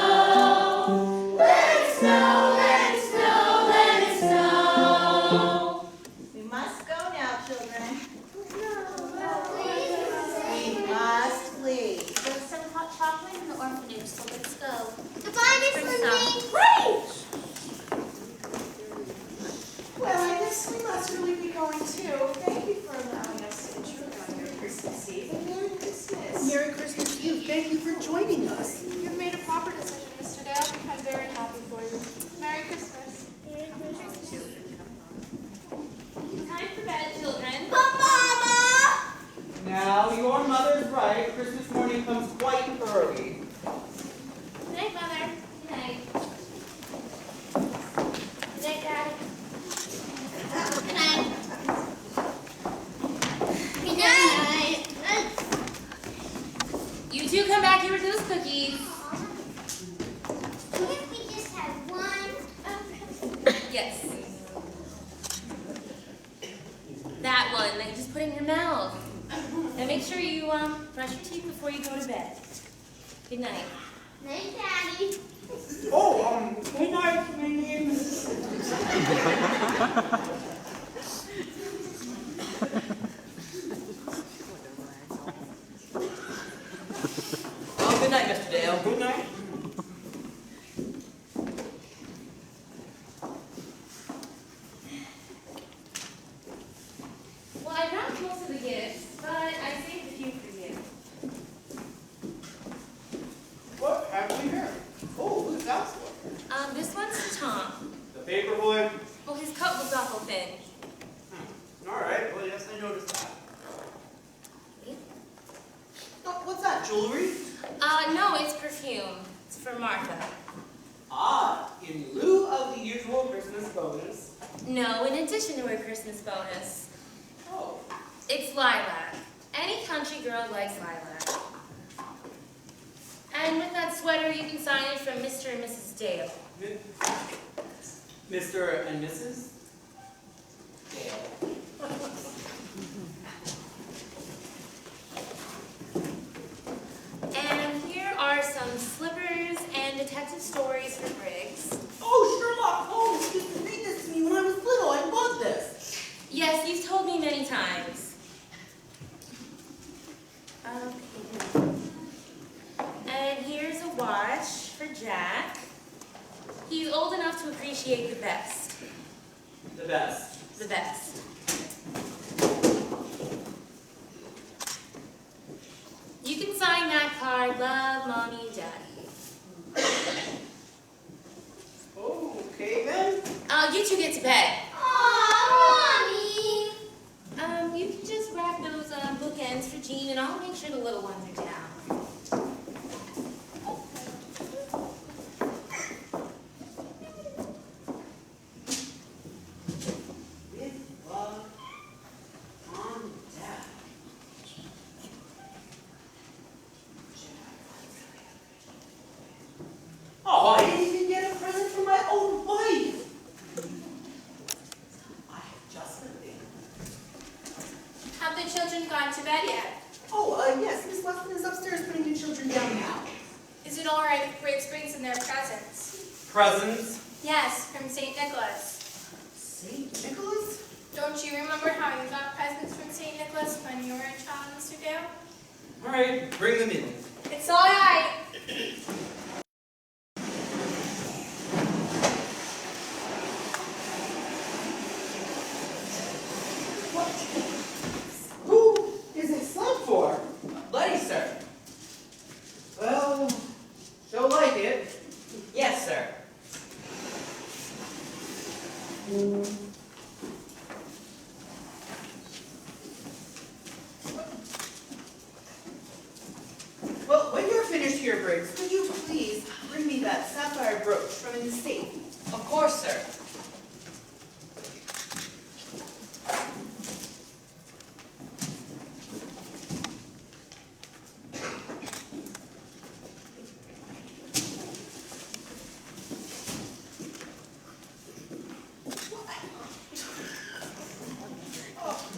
E: let it snow, let it snow, let it snow.
G: We must go now, children.
I: Please.
G: We must leave.
B: There's some hot chocolate in the orphanage, so let's go.
I: Goodbye, Miss Lindsay.
H: Well, I guess we must really be going too. Thank you for allowing us to intrude on your Christmas Eve, and Merry Christmas.
A: Merry Christmas to you. Thank you for joining us.
C: You've made a proper decision, Mr. Dale. I'm very happy for you. Merry Christmas.
B: Time for bed, children.
A: Now, your mother's right. Christmas morning comes quite early.
B: Good night, Mother. Good night.
I: Good night, Dad.
B: Good night.
I: Good night.
B: You two come back here with those cookies.
I: What if we just
B: sure you brush your teeth before you go to bed. Good night.
I: Night, Daddy.
A: Oh, good night, my name is...
F: Oh, good night, Mr. Dale.
A: Good night.
B: Well, I wrapped most of the gifts, but I saved a few for you.
A: What have we here? Oh, who's that for?
B: This one's for Tom.
A: The paper boy?
B: Well, his coat was awful thin.
A: All right, well, yes, I noticed that. Oh, what's that, jewelry?
B: No, it's perfume. It's for Martha.
A: Ah, in lieu of the usual Christmas bonus.
B: No, in addition to her Christmas bonus.
A: Oh,
B: It's lilac. Any country girl likes lilac. And with that sweater, you can sign it from Mr. and Mrs. Dale.
A: Mr. and Mrs. Dale.
B: And here are some slippers and detective stories for Briggs.
A: Oh, Sherlock Holmes used to read this to me when I was little. I love this.
B: Yes, you've told me many times. Okay. And here's a watch for Jack. He's old enough to appreciate the best.
A: The best.
B: The best. You can sign that card, love, mommy, daddy.
A: Okay, then.
B: You two get to bed.
I: Aw, Mommy.
B: You can just wrap those bookends for Jean, and I'll make sure the little ones are down.
A: With love, Mom and Dad. Oh, I didn't even get a present from my own wife. I have just been thinking.
C: Have the children gone to bed yet?
A: Oh, yes, Miss Weston is upstairs putting the children down now.
C: Is it all right if Briggs brings in their presents?
A: Presents?
C: Yes, from St. Nicholas.
A: St. Nicholas?
C: Don't you remember how you got presents from St. Nicholas when you were a child, Mr. Dale?
A: All right, bring them in.
C: It's all right.
A: Who is it sled for?
F: Letty, sir.
A: Well, she'll like it.
F: Yes, sir.
A: Well, when you're finished here, Briggs, could you please bring me that sapphire brooch from in the safe?
F: Of course, sir.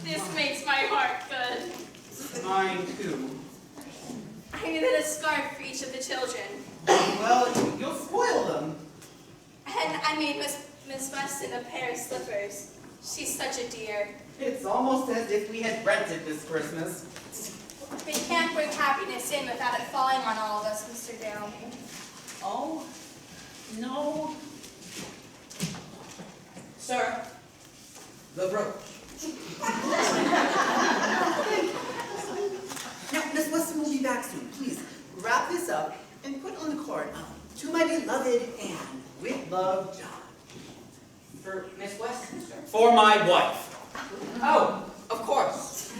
C: This makes my heart good.
A: Mine, too.
C: I needed a scarf for each of the children.
A: Well, you'll spoil them.
C: And I made Miss Weston a pair of slippers. She's such a dear.
A: It's almost as if we had rented this Christmas.
C: We can't bring happiness in without it falling on all of us, Mr. Dale.
F: Oh, no. Sir, the brooch.
A: Now, Miss Weston will be back soon. Please, wrap this up and put on the card. To my beloved Anne, with love, John.
F: For Miss Weston, sir.
A: For my wife.
F: Oh, of course.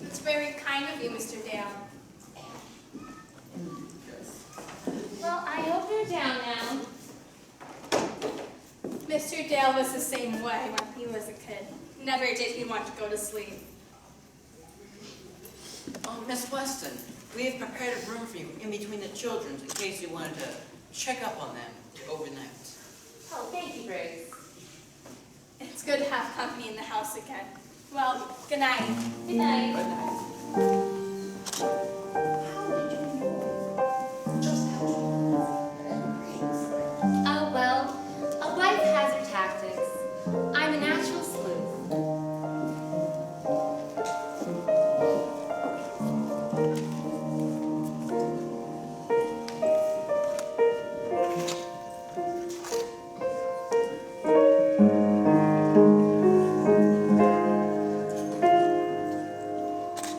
C: It's very kind of you, Mr. Dale.
B: Well, I hope you're down now.
C: Mr. Dale was the same way when he was a kid. Never did he want to go to sleep.
J: Oh, Miss Weston, we have prepared a room for you in between the children in case you wanted to check up on them overnight.
B: Oh, thank you, Briggs.
C: It's good to have company in the house again. Well, good night.
B: Good night.
J: Good night.
A: How did you know just how to use that phrase?
B: Oh, well, a wife has her tactics. I'm a natural sleuth.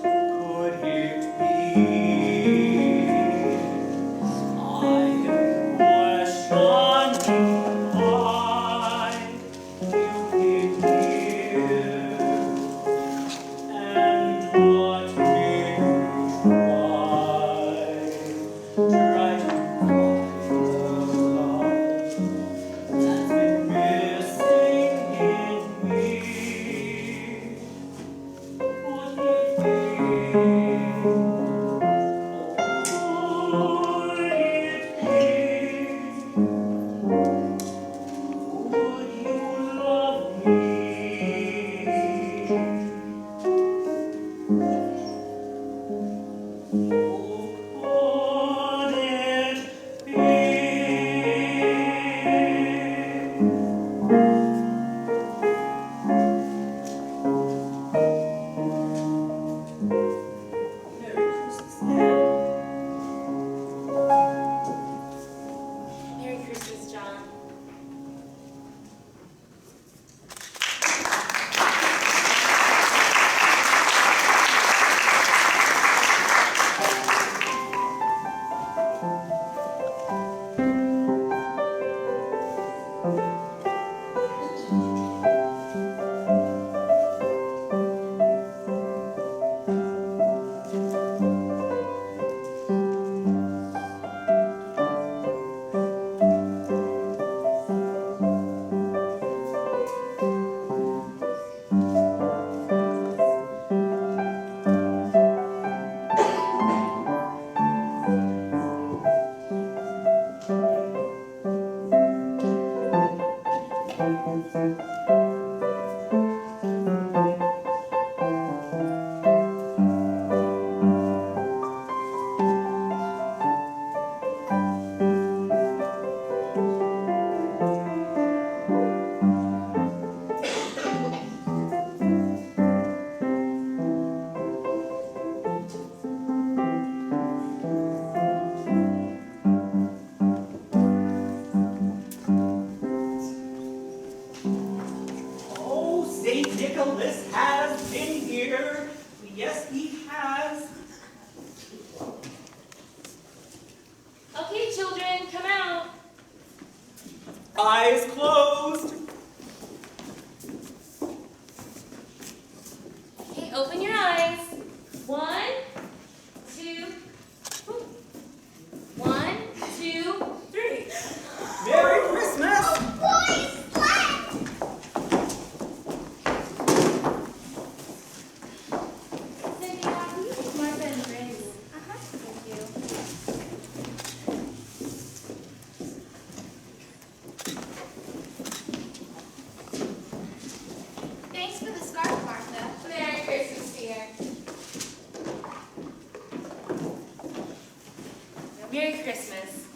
K: Could it be? I question why you came here, and what made you try to find the love that's been missing in me. Could it be?
A: Merry Christmas, Anne.
B: Merry Christmas, John.
K: Oh, St. Nicholas has been here. Yes, he has.
B: Okay, children, come out.
K: Eyes closed.
B: Okay, open your eyes. 1, 2, whoop. 1, 2, 3.
K: Merry Christmas.
I: Cindy, will you take Martha and drinks? Thank you. Thanks for the scarf, Martha.
E: Merry Christmas, dear.
B: Merry Christmas.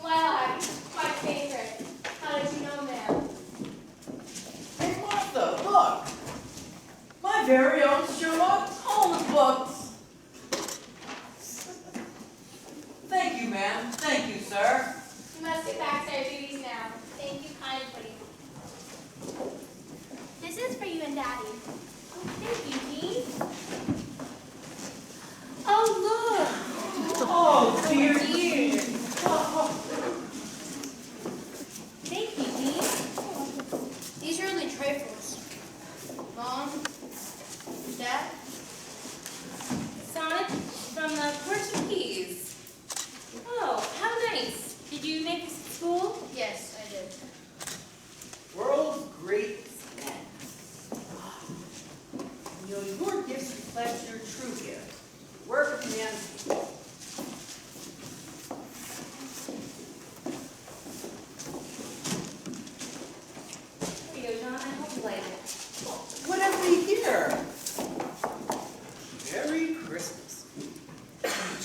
E: Well, my favorite. How did you know, ma'am?
F: Hey, Martha, look! My very own Sherlock Holmes books! Thank you, ma'am. Thank you, sir.
E: We must get back to our duties now. Thank you kindly.
I: This is for you and Daddy.
B: Thank you, Dean. Oh,
K: Oh, dear.
B: dear.
K: Oh,
B: Thank you, Dean.
C: These are only trifles. Mom, Dad,
B: Sonnet from the Portuguese. Oh, how nice. Did you make this at school?
C: yes, I did.
A: World's greatest men. You know, your gifts reflect your true gift. Work of humanity.
B: Here you go,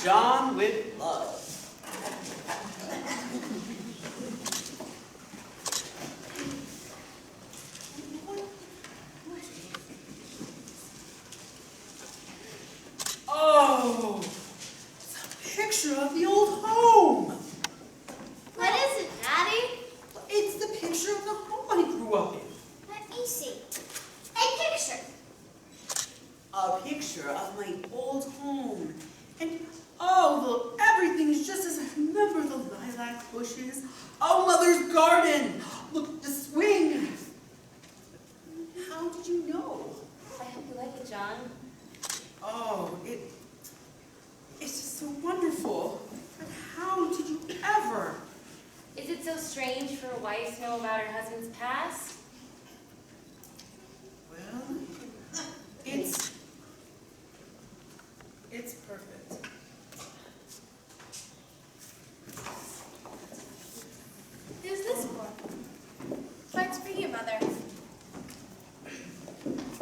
K: John with love. Oh, it's a picture of the old home.
I: What is it, Daddy?
K: It's the picture of the home I grew up in.
I: Let me see. A picture.
K: A picture of my old home. And oh, everything's just as I remember, the lilac bushes. Oh, Mother's garden. Look, the swing. How did you know?
B: I hope you like it, John.
K: Oh, it's just so wonderful. But how did you ever?
B: Is it so strange for a wife to know about her husband's past?
K: Well, it's perfect.
I: Who's this for? What's for you, Mother?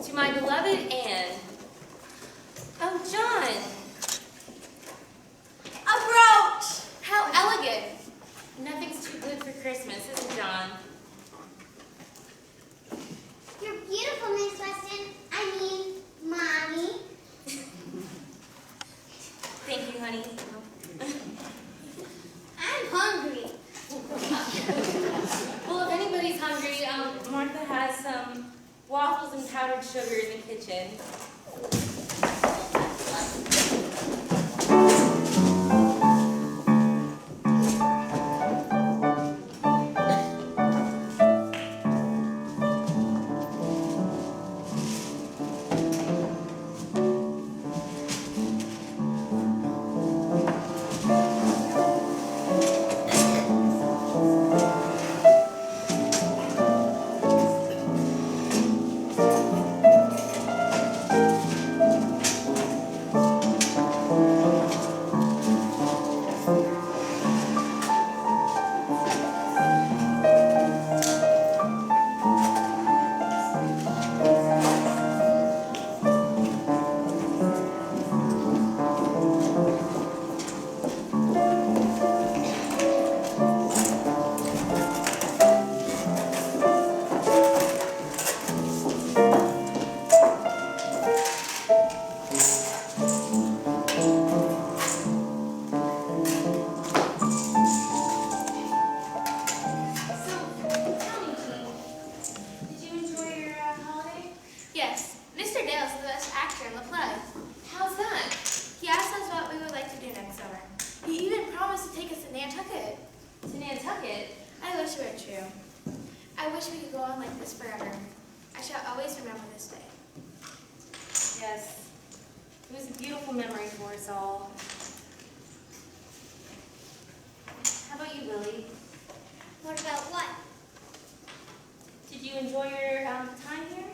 B: To my beloved Anne. Oh, John!
I: A brooch!
B: How elegant! Nothing's too good for Christmas, is it, John?
I: You're beautiful, Miss Weston. I mean, Mommy.
B: Thank you, honey.
I: I'm hungry.
B: Well, if anybody's hungry, Martha has some waffles and powdered sugar in the kitchen.
C: Yes, Mr. Dale's the best actor in the play.
B: How's that?
C: He asked us what we would like to do next summer. He even promised to take us to Nantucket.
B: To Nantucket?
C: I wish it were true. I wish we could go on like this forever. I shall always remember this day.
B: Yes. It was a beautiful memory for us all. How about you, Lily?
I: What about what?
B: Did you enjoy your time here?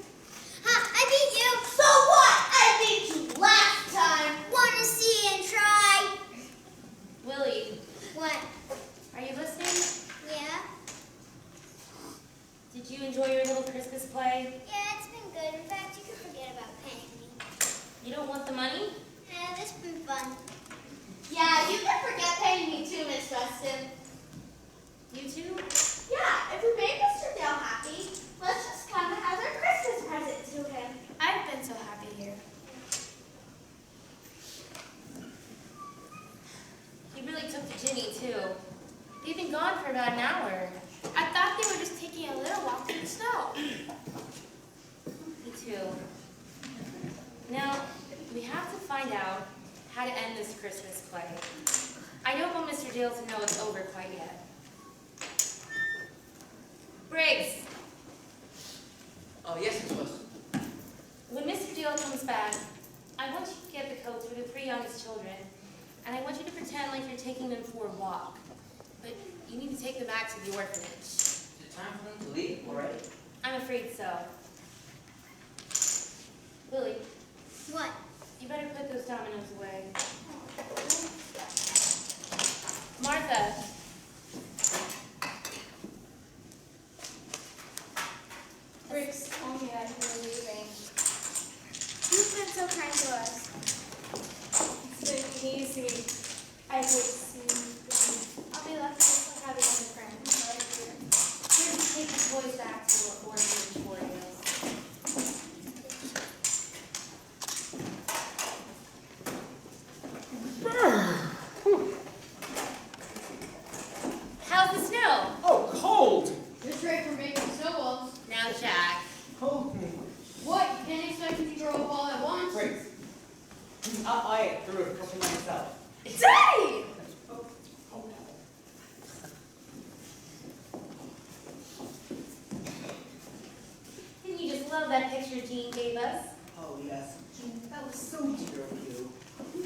I: Ha! I beat you! So what? I beat you last time! Wanna see and try?
B: Willie,
I: What?
B: are you listening?
I: Yeah?
B: Did you enjoy your little Christmas play?
I: Yeah, it's been good. In fact, you can forget about paying me.
B: You don't want the money?
I: Yeah, this has been fun.
E: Yeah, you can forget paying me too, Miss Weston.
B: You too?
E: Yeah, if we made Mr. Dale happy, let's just come as our Christmas present to him.
C: I've been so happy here.
B: He really took to Ginny too.
C: They've been gone for about an hour. I thought they were just taking a little walk in the snow.
B: Me too. Now, we have to find out how to end this Christmas play. I don't want Mr. Dale to know it's over quite yet. Briggs,
F: Oh, yes, Miss Weston.
B: when Mr. Dale comes back, I want you to get the coats for the 3 youngest children, and I want you to pretend like you're taking them for a walk. But you need to take them back to the orphanage.
F: Is it time for them to leave already?
B: I'm afraid so. Lily,
I: What?
B: you better put those dominoes away. Martha.
I: Briggs told me that you were leaving. You've been so kind to us.
B: It's been easy. singing. I hate singing.
I: I'll be lucky if I have a young friend right here.
B: Here's take the toys back to the orphanage for you. How's the snow?
A: Oh, cold!
C: Just right for making snowballs.
B: Now, Jack.
A: Oh,
C: What? You can't expect me to grow up all at once.
A: great. I threw a couple myself.
B: Daddy!
A: Oh, no.
B: Didn't you just love that picture Jean gave us?
A: Oh, yes. Jean, that was so dear of you.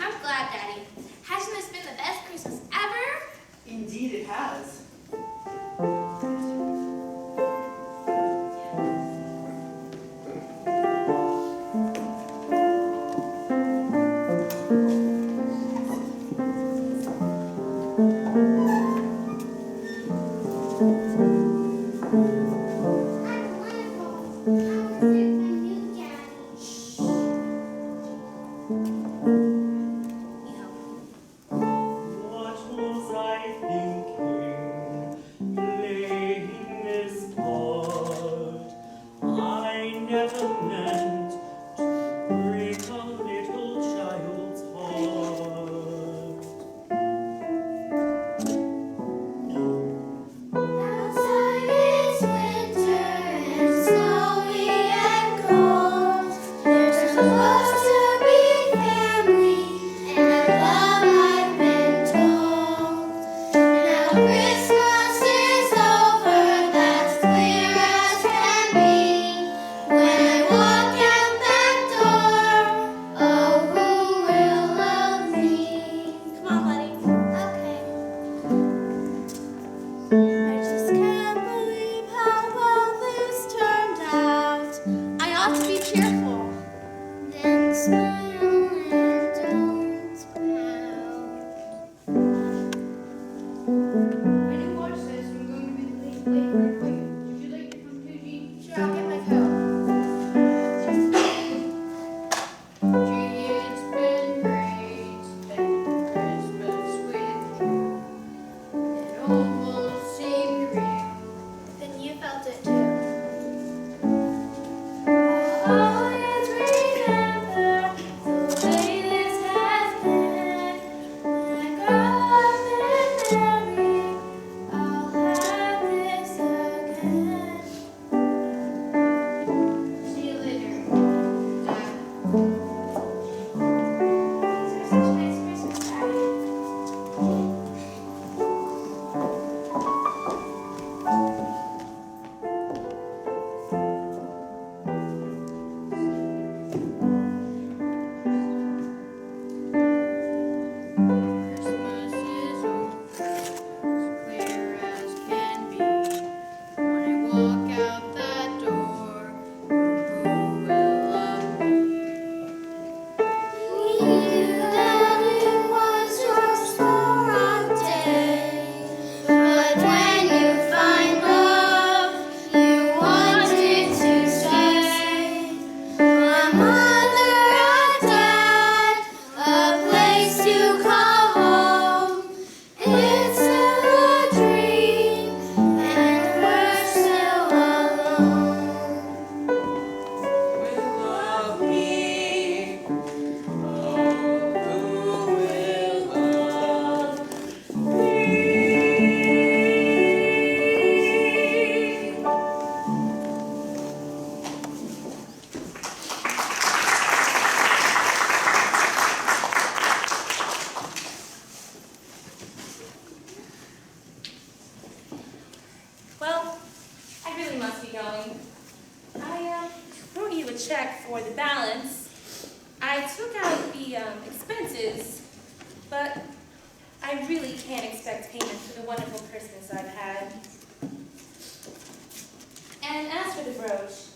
I: I'm glad, Daddy. Hasn't this been the best Christmas ever?
A: Indeed it has.
I: I'm wonderful. I'm sick from you, Daddy.
L: What was I thinking, playing this part? I never meant to break a little child's heart.
I: Outside it's winter and snowy and cold. There's supposed to be family and love I've been told. Now Christmas is over, that's clear as can be. When I walk out that door, oh, who will love me? Come on, buddy. Okay. I just can't believe how well this turned out. I ought to be cheerful. Then smile and don't pout.
C: I didn't watch this. I'm going to be late for an appointment. Would you like to come too, Jean?
I: Sure, I'll get my coat.
C: Gee, it's been great spending Christmas with you. It almost seemed real.
I: Then you felt it too.
B: I'll always remember the way this has been. When I grow up and marry, I'll have this again.
C: See you later. Dad.
B: These are such nice Christmas cards.
C: Christmas is over, as clear as can be. When I walk out that door, who will love me?
I: You that it was your sorrow day, but when you find love, you wanted to stay. My mother and dad, a place to call home. It's still a dream, and we're still alone.
F: Will love me. Oh, who will love me?
B: Well, I really must be going. I wrote you a check for the balance. I took out the expenses, but I really can't expect payment for the wonderful Christmas I've had. And as for the brooch,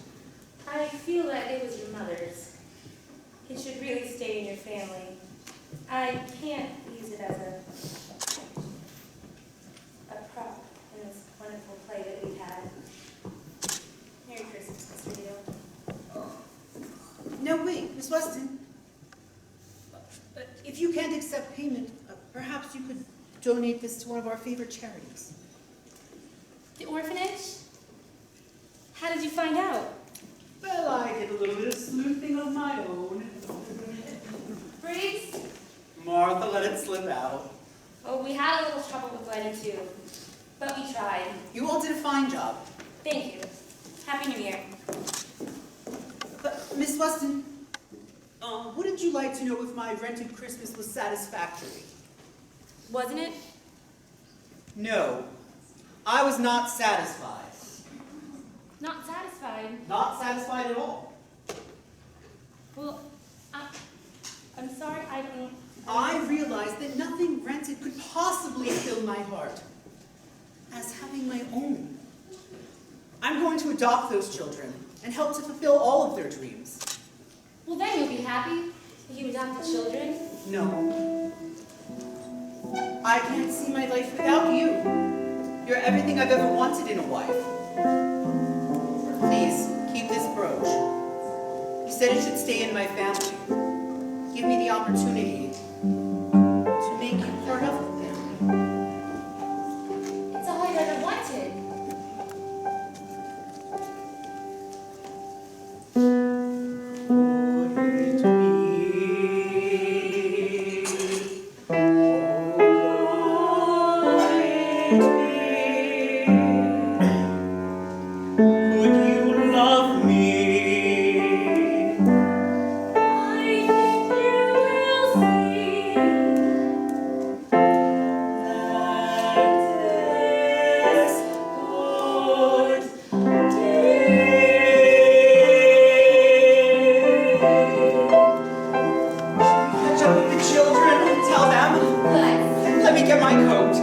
B: I feel that it was your mother's. It should really stay in your family. I can't use it as a prop in this wonderful play that we had. Merry Christmas, Mr. Neal.
K: No, wait, Miss Weston. If you can't accept payment perhaps you could donate this to one of our favorite charities.
B: The orphanage? How did you find out?
K: Well, I did a little bit of sleuthing of my own.
B: Briggs?
K: Martha let it slip out.
B: Oh, we had a little trouble with Lenny too, but we tried.
K: You all did a fine job.
B: Thank you. Happy New Year.
K: But, Miss Weston, wouldn't you like to know if my rented Christmas was satisfactory?
B: Wasn't it?
K: No, I was not satisfied.
B: Not satisfied.
K: Not satisfied at all.
B: Well, I'm sorry, I don't.
K: I realized that nothing rented could possibly fill my heart as having my own. I'm going to adopt those children and help to fulfill all of their dreams.
B: Well, then you'll be happy if you adopt the children.
K: No. I can't see my life without you. You're everything I've ever wanted in a wife. Please, keep this brooch. You said it should stay in my family. Give me the opportunity to make you part of the family.
B: It's all I ever wanted.
K: Catch up with the children and tell them. Let me get my coat.